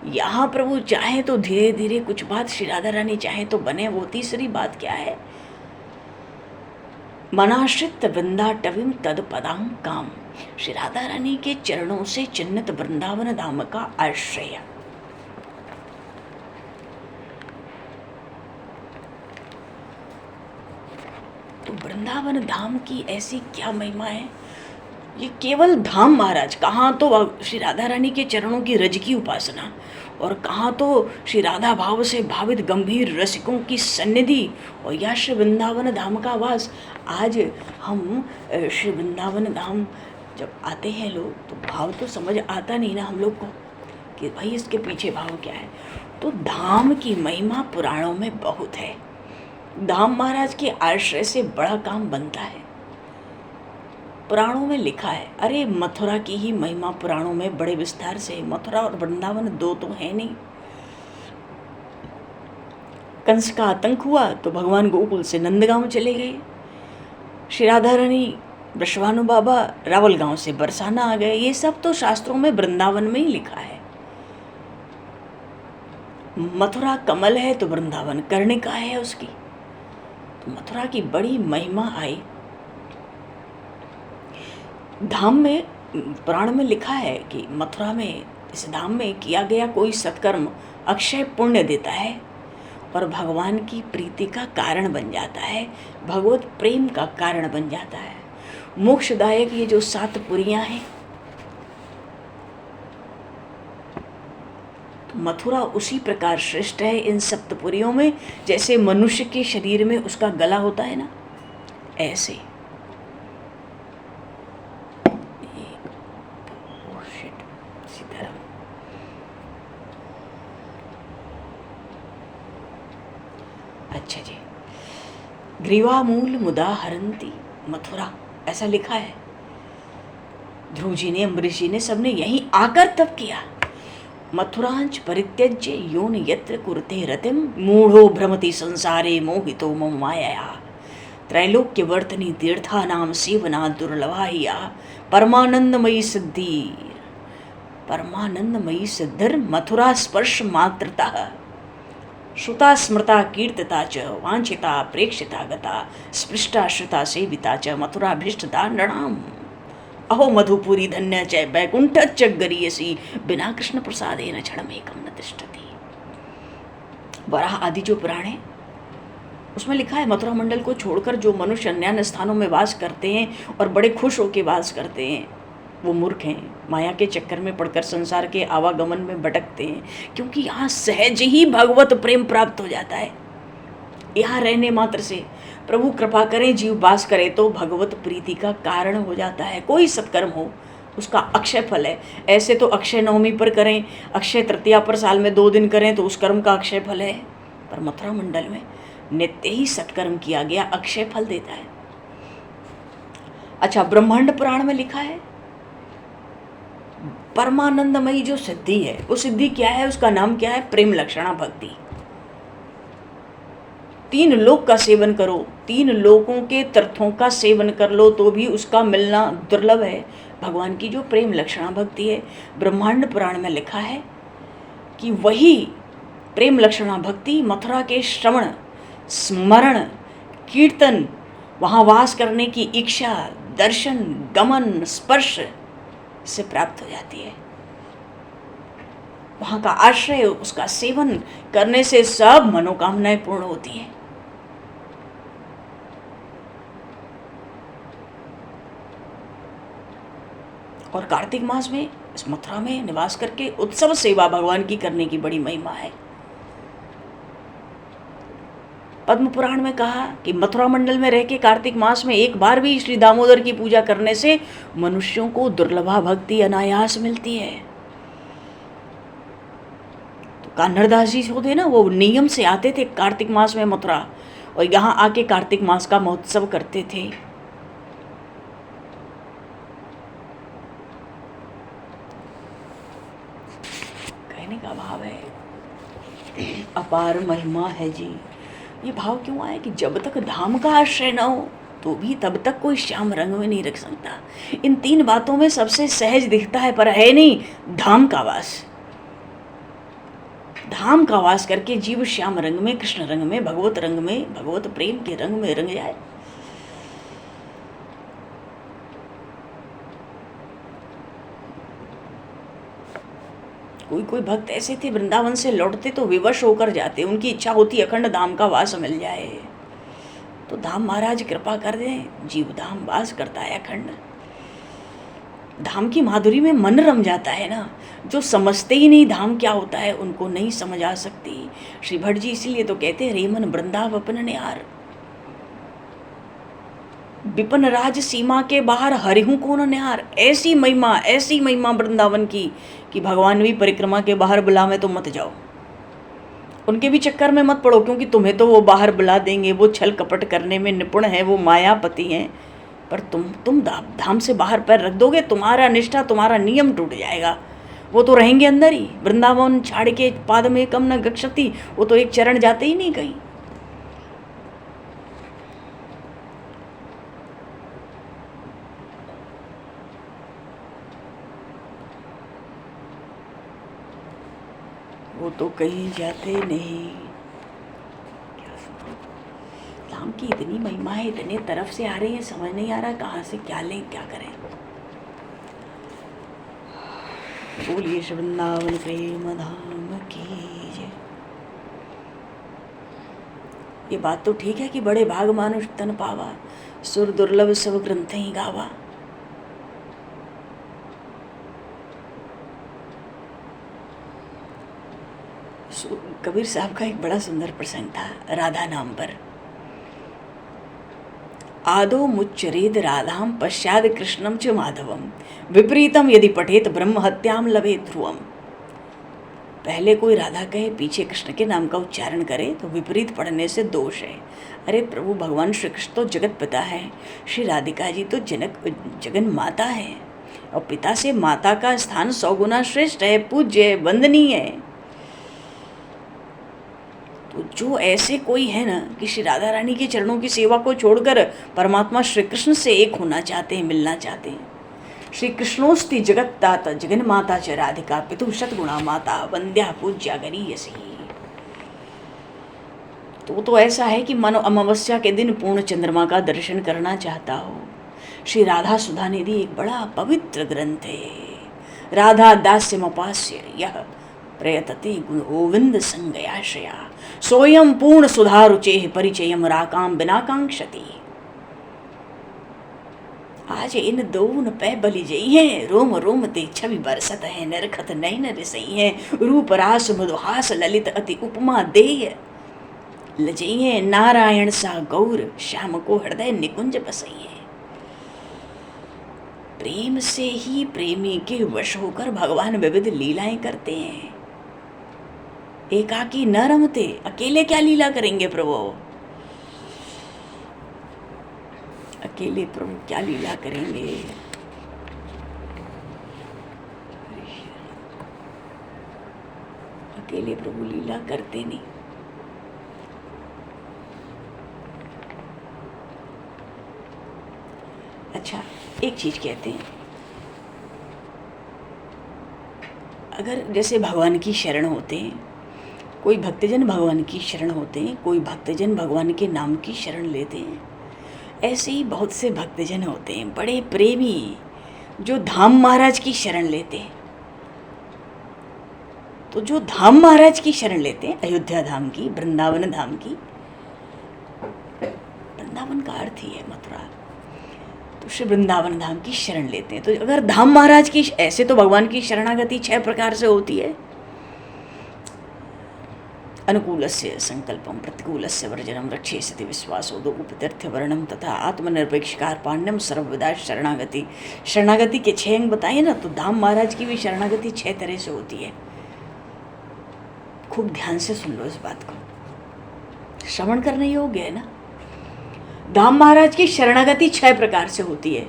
यहाँ प्रभु चाहे तो धीरे धीरे कुछ बात श्री राधा रानी चाहे तो बने। वो तीसरी बात क्या है? मनाश्रित वृंदा टविम तद पदां काम, श्री राधा रानी के चरणों से चिन्हित वृंदावन धाम का आश्रय। तो वृंदावन धाम की ऐसी क्या महिमा है? ये केवल धाम महाराज, कहाँ तो श्री राधा रानी के चरणों की रज की उपासना, और कहाँ तो श्री राधा भाव से भावित गंभीर रसिकों की सन्निधि और या श्री वृंदावन धाम का वास। आज हम श्री वृंदावन धाम जब आते हैं लोग तो भाव तो समझ आता नहीं ना हम लोग को कि भाई इसके पीछे भाव क्या है। तो धाम की महिमा पुराणों में बहुत है। धाम महाराज के आश्रय से बड़ा काम बनता है। पुराणों में लिखा है, अरे मथुरा की ही महिमा पुराणों में बड़े विस्तार से। मथुरा और वृंदावन दो तो है नहीं। कंस का आतंक हुआ तो भगवान गोकुल से नंदगांव चले गए। श्री राधा रानी वृषभानु बाबा रावल गांव से बरसाना आ गए। ये सब तो शास्त्रों में वृंदावन में ही लिखा है। मथुरा कमल है तो वृंदावन कर्णिका है उसकी। तो मथुरा की बड़ी महिमा आई। धाम में पुराण में लिखा है कि मथुरा में इस धाम में किया गया कोई सत्कर्म अक्षय पुण्य देता है और भगवान की प्रीति का कारण बन जाता है, भगवत प्रेम का कारण बन जाता है। मोक्षदायक ये जो 7 पुरियां हैं, तो मथुरा उसी प्रकार श्रेष्ठ है इन सप्तपुरियों में, जैसे मनुष्य के शरीर में उसका गला होता है ना, ऐसे। अच्छा जी, ग्रीवामूल मुदा हरंती मथुरा, ऐसा लिखा है। ध्रुव जी ने, अम्बरीश जी ने, सबने यहीं आकर तब किया। मथुरांच परित्यज्य योन यत्र कुरुते रतिम मूढ़ो भ्रमति संसारे मोहितो मम मायया त्रैलोक्य वर्तनी तीर्था नाम सेवना दुर्लभा हिया परमानंदमयी सिद्धिर मथुरा स्पर्श मात्रतः श्रुता स्मृता कीर्तिता च वांछिता प्रेक्षिता गता स्पृष्टा श्रुता सेविता च मथुराभीष्टता नृणाम अहो मधुपुरी धन्य च वैकुंठ च गरीयसी बिना कृष्ण प्रसादेन क्षणमेकं न तिष्ठति। वराह आदि जो पुराण है उसमें लिखा है, मथुरा मंडल को छोड़कर जो मनुष्य अन्य स्थानों में वास करते हैं और बड़े खुश होकर वास करते हैं, वो मूर्ख हैं, माया के चक्कर में पड़कर संसार के आवागमन में भटकते हैं। क्योंकि यहाँ सहज ही भगवत प्रेम प्राप्त हो जाता है। यहाँ रहने मात्र से प्रभु कृपा करें, जीव वास करे तो भगवत प्रीति का कारण हो जाता है। कोई सत्कर्म हो उसका अक्षय फल है। ऐसे तो अक्षय नवमी पर करें, अक्षय तृतीया पर साल में 2 दिन करें तो उस कर्म का अक्षय फल है। पर मथुरा मंडल में नित्य ही सत्कर्म किया गया अक्षय फल देता है। अच्छा, ब्रह्मांड पुराण में लिखा है, परमानंदमयी जो सिद्धि है, वो सिद्धि क्या है, उसका नाम क्या है? प्रेम लक्षणा भक्ति। 3 लोक का सेवन करो, 3 लोकों के तीर्थों का सेवन कर लो तो भी उसका मिलना दुर्लभ है। भगवान की जो प्रेम लक्षणा भक्ति है, ब्रह्मांड पुराण में लिखा है कि वही प्रेम लक्षणा भक्ति मथुरा के श्रवण, स्मरण, कीर्तन, वहाँ वास करने की इच्छा, दर्शन, गमन, स्पर्श से प्राप्त हो जाती है। वहाँ का आश्रय, उसका सेवन करने से सब मनोकामनाएं पूर्ण होती हैं। और कार्तिक मास में इस मथुरा में निवास करके उत्सव सेवा भगवान की करने की बड़ी महिमा है। पद्म पुराण में कहा कि मथुरा मंडल में रह के कार्तिक मास में एक बार भी श्री दामोदर की पूजा करने से मनुष्यों को दुर्लभा भक्ति अनायास मिलती है। तो कान्हरदास जी होते ना, वो नियम से आते थे कार्तिक मास में मथुरा और यहाँ आके कार्तिक मास का महोत्सव करते थे। कहने का भाव है अपार महिमा है जी। ये भाव क्यों आया कि जब तक धाम का आश्रय न हो तो भी तब तक कोई श्याम रंग में नहीं रख सकता। इन 3 बातों में सबसे सहज दिखता है पर है नहीं, धाम का वास। धाम का वास करके जीव श्याम रंग में, कृष्ण रंग में, भगवत रंग में, भगवत प्रेम के रंग में रंग जाए। कोई कोई भक्त ऐसे थे, वृंदावन से लौटते तो विवश होकर जाते, उनकी इच्छा होती अखंड धाम का वास मिल जाए। तो धाम महाराज कृपा कर दें, जीव धाम वास करता है अखंड। धाम की माधुरी में मन रम जाता है ना। जो समझते ही नहीं धाम क्या होता है उनको नहीं समझ आ सकती। श्री भट्ट जी इसीलिए तो कहते हैं, रेमन वृंदावन न्यार, विपिन राज सीमा के बाहर हरिहूं कौन न्यार। ऐसी महिमा वृंदावन की कि भगवान भी परिक्रमा के बाहर बुला में तो मत जाओ, उनके भी चक्कर में मत पड़ो, क्योंकि तुम्हें तो वो बाहर बुला देंगे। वो छल कपट करने में निपुण है, वो मायापति हैं। पर तुम धाम से बाहर पैर रख दोगे, तुम्हारा निष्ठा, तुम्हारा नियम टूट जाएगा। वो तो रहेंगे अंदर ही। वृंदावन छाड़ के पाद में कम न गच्छति, वो तो एक चरण जाते ही नहीं कहीं। वो तो कहीं जाते नहीं। क्या सुना? धाम की इतनी महिमा है, इतने तरफ से आ रही है, समझ नहीं आ रहा कहाँ से क्या लें क्या करें। बोलिए श्री वृंदावन प्रेम धाम की जय। ये बात तो ठीक है कि बड़े भाग मानुष तन पावा, सुर दुर्लभ सब ग्रंथ ही गावा। कबीर साहब का एक बड़ा सुंदर प्रसंग था राधा नाम पर। आदो मुच्चरेद राधाम पश्चाद कृष्णम च माधवम, विपरीतम यदि पठेत ब्रह्म हत्याम लभे ध्रुवम। पहले कोई राधा कहे, पीछे कृष्ण के नाम का उच्चारण करे तो विपरीत पढ़ने से दोष है। अरे प्रभु भगवान श्री कृष्ण तो जगत पिता है, श्री राधिका जी तो जगन माता है, और पिता से माता का स्थान 100 गुना श्रेष्ठ है, पूज्य है, वंदनीय है। तो जो ऐसे कोई है ना कि श्री राधा रानी के चरणों की सेवा को छोड़कर परमात्मा श्री कृष्ण से एक होना चाहते हैं, मिलना चाहते हैं। श्री कृष्णोस्ति जगत्तात जगन माता च राधिका पितु शतगुणा माता वंद्या पूज्या गरीयसी। तो ऐसा है कि मानो अमावस्या के दिन पूर्ण चंद्रमा का दर्शन करना चाहता हो। श्री राधा सुधा निधि एक बड़ा पवित्र ग्रंथ है। राधा दास्यमपास्य यह प्रयतते गुण गोविंद संगयाश्रया, सोयम पूर्ण सुधा रुचेह परिचयम राकाम बिना कांक्षति। आज इन दोन पै बलि जई हैं, रोम रोम ते छवि बरसत है, नरखत नयन रिसई है, रूप रास मधुहास ललित अति उपमा देय लजई है, नारायण सा गौर श्याम को हृदय निकुंज बसई है। प्रेम से ही प्रेमी के वश होकर भगवान विविध लीलाएं करते हैं। एकाकी न रमते, अकेले क्या लीला करेंगे प्रभु, अकेले प्रभु क्या लीला करेंगे। अकेले प्रभु लीला करते नहीं। अच्छा, एक चीज कहते हैं, अगर जैसे भगवान की शरण होते हैं, कोई भक्तजन भगवान की शरण होते हैं, कोई भक्तजन भगवान के नाम की शरण लेते हैं, ऐसे ही बहुत से भक्तजन होते हैं बड़े प्रेमी जो धाम महाराज की शरण लेते हैं। तो जो धाम महाराज की शरण लेते हैं, अयोध्या धाम की, वृंदावन धाम की, वृंदावन का अर्थ ही है मथुरा, तो श्री वृंदावन धाम की शरण लेते हैं। तो अगर धाम महाराज की, ऐसे तो भगवान की शरणागति 6 प्रकार से होती है। अनुकूलस्य संकल्पम, प्रतिकूलस्य वर्जनम, रक्षेसति विश्वासो, दो उपतीर्थ वर्णम तथा आत्मनिरपेक्षकारपाण्यम सर्वविदा शरणागति। शरणागति के 6 अंग बताए ना, तो धाम महाराज की भी शरणागति 6 तरह से होती है। खूब ध्यान से सुन लो इस बात को, श्रवण करने योग्य है ना। धाम महाराज की शरणागति 6 प्रकार से होती है।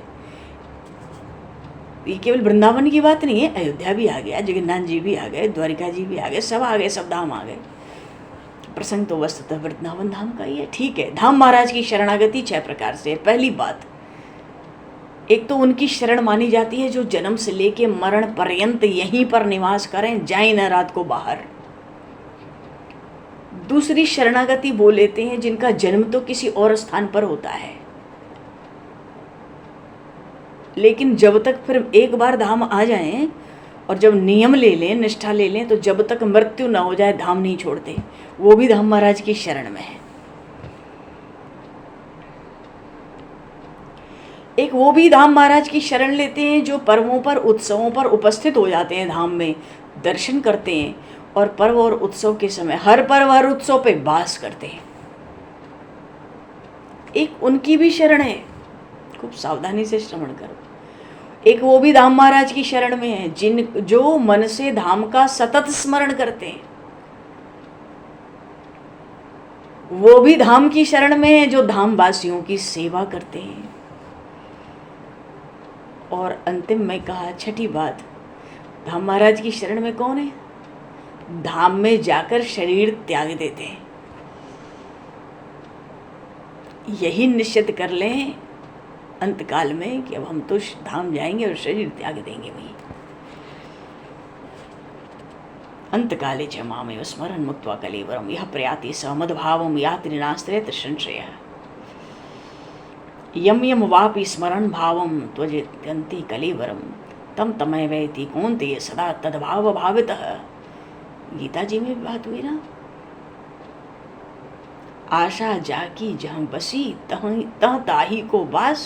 ये केवल वृंदावन की बात नहीं है, अयोध्या भी आ गया, जगन्नाथ जी भी आ गए, द्वारिका जी भी आ गए, सब आ गए, सब धाम आ गए। प्रसंग तो वस्तुतः वृंदावन धाम का ही है। ठीक है, धाम महाराज की शरणागति 6 प्रकार से है। पहली बात, एक तो उनकी शरण मानी जाती है जो जन्म से लेके मरण पर्यंत यहीं पर निवास करें, जाए न रात को बाहर। दूसरी शरणागति वो लेते हैं जिनका जन्म तो किसी और स्थान पर होता है, लेकिन जब तक फिर एक बार धाम आ जाएं और जब नियम ले लें, निष्ठा ले लें, तो जब तक मृत्यु न हो जाए धाम नहीं छोड़ते। वो भी धाम महाराज की शरण में है। एक वो भी धाम महाराज की शरण लेते हैं जो पर्वों पर उत्सवों पर उपस्थित हो जाते हैं, धाम में दर्शन करते हैं और पर्व और उत्सव के समय हर पर्व हर उत्सव पे वास करते हैं। एक उनकी भी शरण है, खूब सावधानी से श्रवण करो। एक वो भी धाम महाराज की शरण में है जो मन से धाम का सतत स्मरण करते हैं। वो भी धाम की शरण में है जो धाम वासियों की सेवा करते हैं। और अंतिम में कहा, छठी बात, धाम महाराज की शरण में कौन है? धाम में जाकर शरीर त्याग देते हैं। यही निश्चित कर लें अंतकाल में कि अब हम तो धाम जाएंगे और शरीर त्याग देंगे वही। अंतकाले च मामेव स्मरन् मुक्त्वा कलेवरम यह प्रयाति स मद्भावं याति नास्त्रयत संशयः। यम यम वापि स्मरन् भावं त्वजत्यन्ति कलेवरम तम तमैवेति कौन्तेय सदा तद्भाव भावितः। गीता जी में बात हुई ना, आशा जाकी जहाँ बसी तह ताही को बास।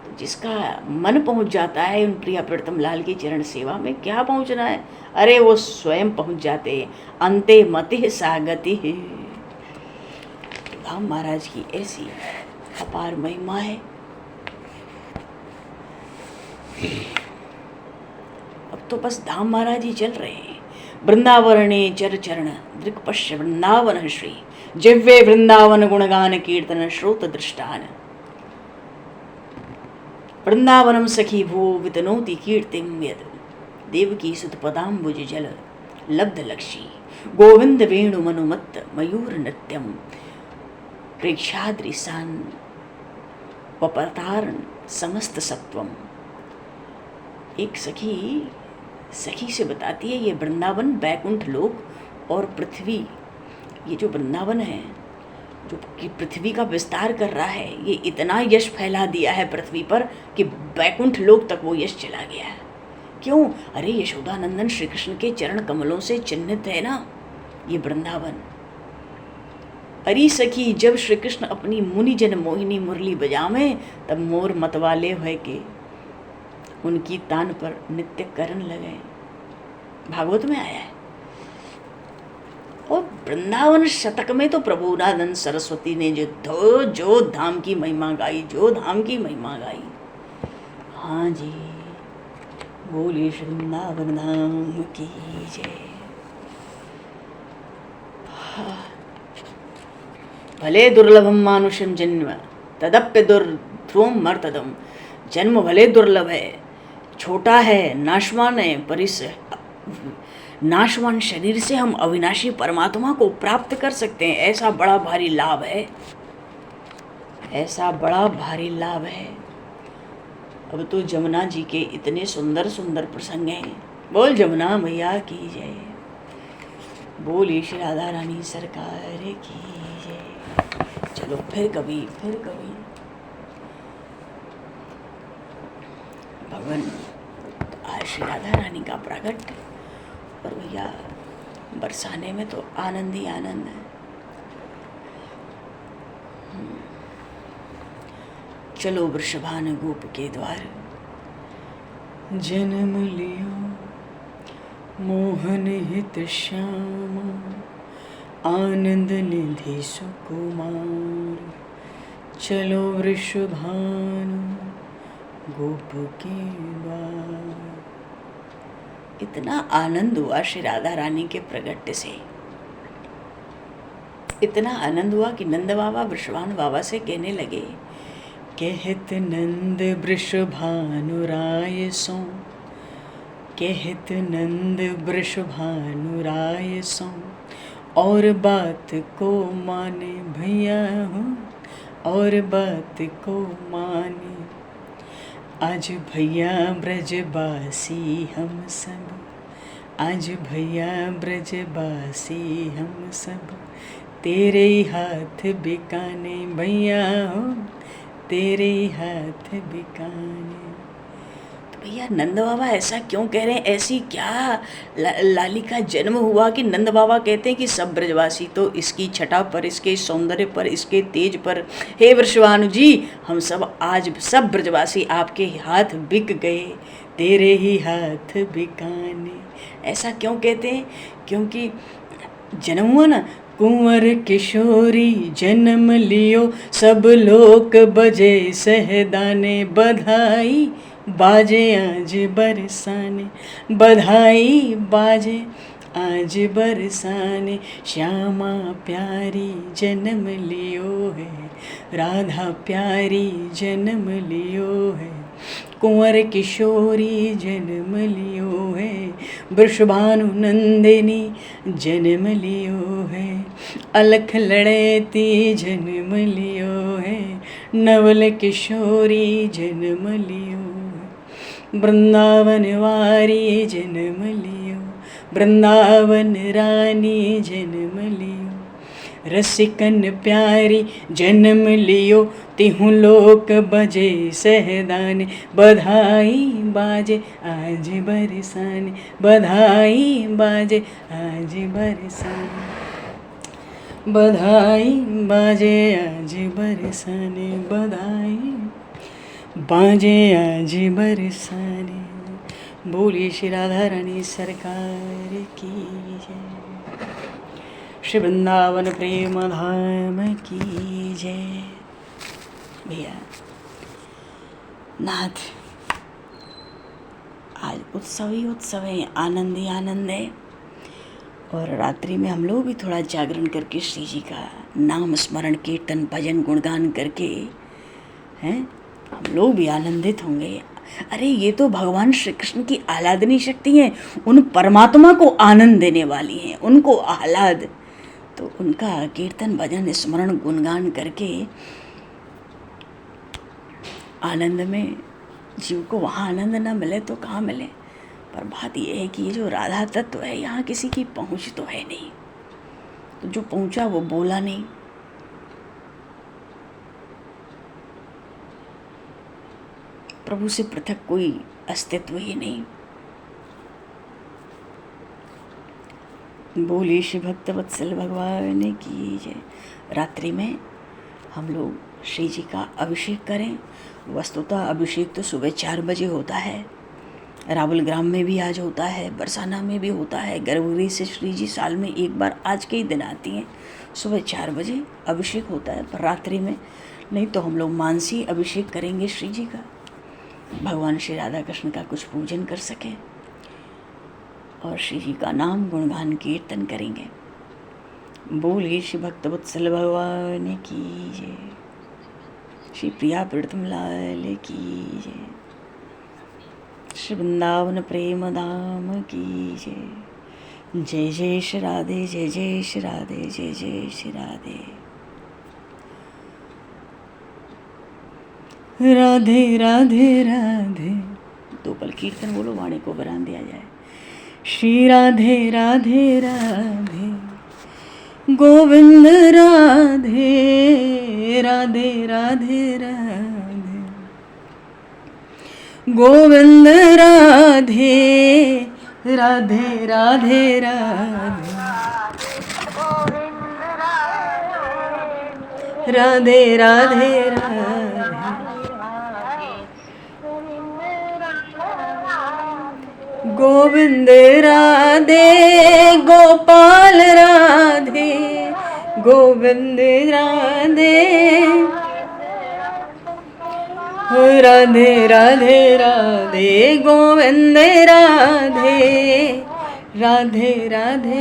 तो जिसका मन पहुंच जाता है उन प्रिय प्रियतम लाल की चरण सेवा में, क्या पहुंचना है, अरे वो स्वयं पहुंच जाते हैं। अंते मति सागति। धाम महाराज की ऐसी अपार महिमा है। अब तो बस धाम महाराज ही चल रहे हैं। वृंदावरणे चर चरण दृक्पश्य वृंदावन श्री जिव्वे वृंदावन गुणगान कीर्तन श्रोत दृष्टान। वृंदावनम सखी भू वितनोति कीर्तिम यद देवकी सुत पदाम्बुज जल लब्ध लक्षी गोविंद वेणु मनुमत्त मयूर नृत्यम प्रेक्षाद्रिसान वपतारण समस्त सत्वम। एक सखी से बताती है, ये वृंदावन बैकुंठ लोक और पृथ्वी, ये जो वृंदावन है जो कि पृथ्वी का विस्तार कर रहा है, ये इतना यश फैला दिया है पृथ्वी पर कि बैकुंठ लोक तक वो यश चला गया है। क्यों? अरे यशोदानंदन श्री कृष्ण के चरण कमलों से चिन्हित है ना ये वृंदावन। अरे सखी, जब श्री कृष्ण अपनी मुनि जन मोहिनी मुरली बजावे तब मोर मतवाले भय के उनकी तान पर नित्य करण लगे। भागवत में आया है। और वृंदावन शतक में तो प्रभुरानंद सरस्वती ने जो धाम की महिमा गाई, जो धाम की महिमा गाई। हाँ जी, बोले श्री वृंदावन धाम की जय। भले दुर्लभम मानुषम जन्म तदप्य दुर्ध्रुवम मर्तदम। जन्म भले दुर्लभ है, छोटा है, नाशवान है, पर इस नाशवान शरीर से हम अविनाशी परमात्मा को प्राप्त कर सकते हैं। ऐसा बड़ा भारी लाभ है, ऐसा बड़ा भारी लाभ है। अब तो जमुना जी के इतने सुंदर सुंदर प्रसंग हैं। बोल जमुना मैया की जय, बोली श्री राधा रानी सरकार की जय। चलो फिर कभी भगवान आज श्री राधा रानी का प्रकट, और भैया बरसाने में तो आनंद ही आनंद है। चलो वृषभान गोप के द्वार, जन्म लियो मोहन हित श्याम, आनंद निधि सुकुमार। चलो वृषभान गोप के द्वार। इतना आनंद हुआ श्री राधा रानी के प्रगट से, इतना आनंद हुआ कि नंद बाबा वृषभानु बाबा से कहने लगे, कहत नंद वृषभानुराय सो, कहत नंद वृषभानुराय सो, और बात को माने भैया हो, और बात को माने। आज भैया ब्रजबासी हम सब, आज भैया ब्रजबासी हम सब, तेरे हाथ बिकाने भैया हो, तेरे हाथ बिकाने। तो भैया नंद बाबा ऐसा क्यों कह रहे हैं? ऐसी क्या लाली का जन्म हुआ कि नंद बाबा कहते हैं कि सब ब्रजवासी तो इसकी छटा पर, इसके सौंदर्य पर, इसके तेज पर, हे वृषभानु जी, हम सब आज सब ब्रजवासी आपके हाथ बिक गए, तेरे ही हाथ बिकाने। ऐसा क्यों कहते हैं? क्योंकि जन्म हुआ ना, कुंवर किशोरी जन्म लियो, सब लोक बजे सहदाने, बधाई बाजे आज बरसाने, बधाई बाजे आज बरसाने, श्यामा प्यारी जन्म लियो है, राधा प्यारी जन्म लियो है, कुंवर किशोरी जन्म लियो है, वृषभानु नंदिनी जन्म लियो है, अलख लड़ेती जन्म लियो है, नवल किशोरी जन्म लियो है, वृंदावन वारी जन्म लियो, वृंदावन रानी जन्म लियो, रसिकन प्यारी जन्म लियो, तिहु लोक बजे सहदाने, बधाई बाजे आज बरसाने, बधाई बाजे आज बरसाने, बधाई बाजे आज बरसाने, बधाई बाजे आज बरसाने। बोलिए श्री राधा रानी सरकार की जय, श्री वृंदावन प्रेम धाम की जय। भैया नाथ आज उत्सव ही उत्सव है, आनंद ही आनंद है। और रात्रि में हम लोग भी थोड़ा जागरण करके श्री जी का नाम स्मरण कीर्तन भजन गुणगान करके हैं, हम लोग भी आनंदित होंगे। अरे ये तो भगवान श्री कृष्ण की आह्लादनी शक्ति है, उन परमात्मा को आनंद देने वाली हैं, उनको आह्लाद। तो उनका कीर्तन भजन स्मरण गुणगान करके आनंद में जीव को वहाँ आनंद ना मिले तो कहाँ मिले। पर बात यह है कि ये जो राधा तत्व है, यहाँ किसी की पहुँच तो है नहीं, तो जो पहुँचा वो बोला नहीं। प्रभु से पृथक कोई अस्तित्व ही नहीं। बोलिए श्री भक्तवत्सल भगवान की जय। रात्रि में हम लोग श्री जी का अभिषेक करें। वस्तुतः अभिषेक तो सुबह 4 बजे होता है, रावल ग्राम में भी आज होता है, बरसाना में भी होता है। गर्भगृह से श्री जी साल में एक बार आज के ही दिन आती हैं, सुबह 4 बजे अभिषेक होता है। पर रात्रि में नहीं तो हम लोग मानसी अभिषेक करेंगे श्री जी का, भगवान श्री राधा कृष्ण का कुछ पूजन कर सकें और श्री जी का नाम गुणगान कीर्तन करेंगे। बोलिए श्री भक्तवत्सल भगवान की जय, श्री प्रिया प्रीतम लाल की जय, श्री वृंदावन प्रेम धाम की जय। जय जय श्री राधे, जय जय श्री राधे, जय जय श्री राधे। राधे राधे राधे, 2 पल कीर्तन बोलो, वाणी को बरान दिया जाए। श्री राधे राधे राधे, गोविंद राधे राधे राधे राधे, गोविंद राधे राधे राधे राधे, राधे राधे राधे, गोविंद राधे गोपाल राधे, गोविंद राधे राधे राधे राधे, गोविंद राधे राधे राधे।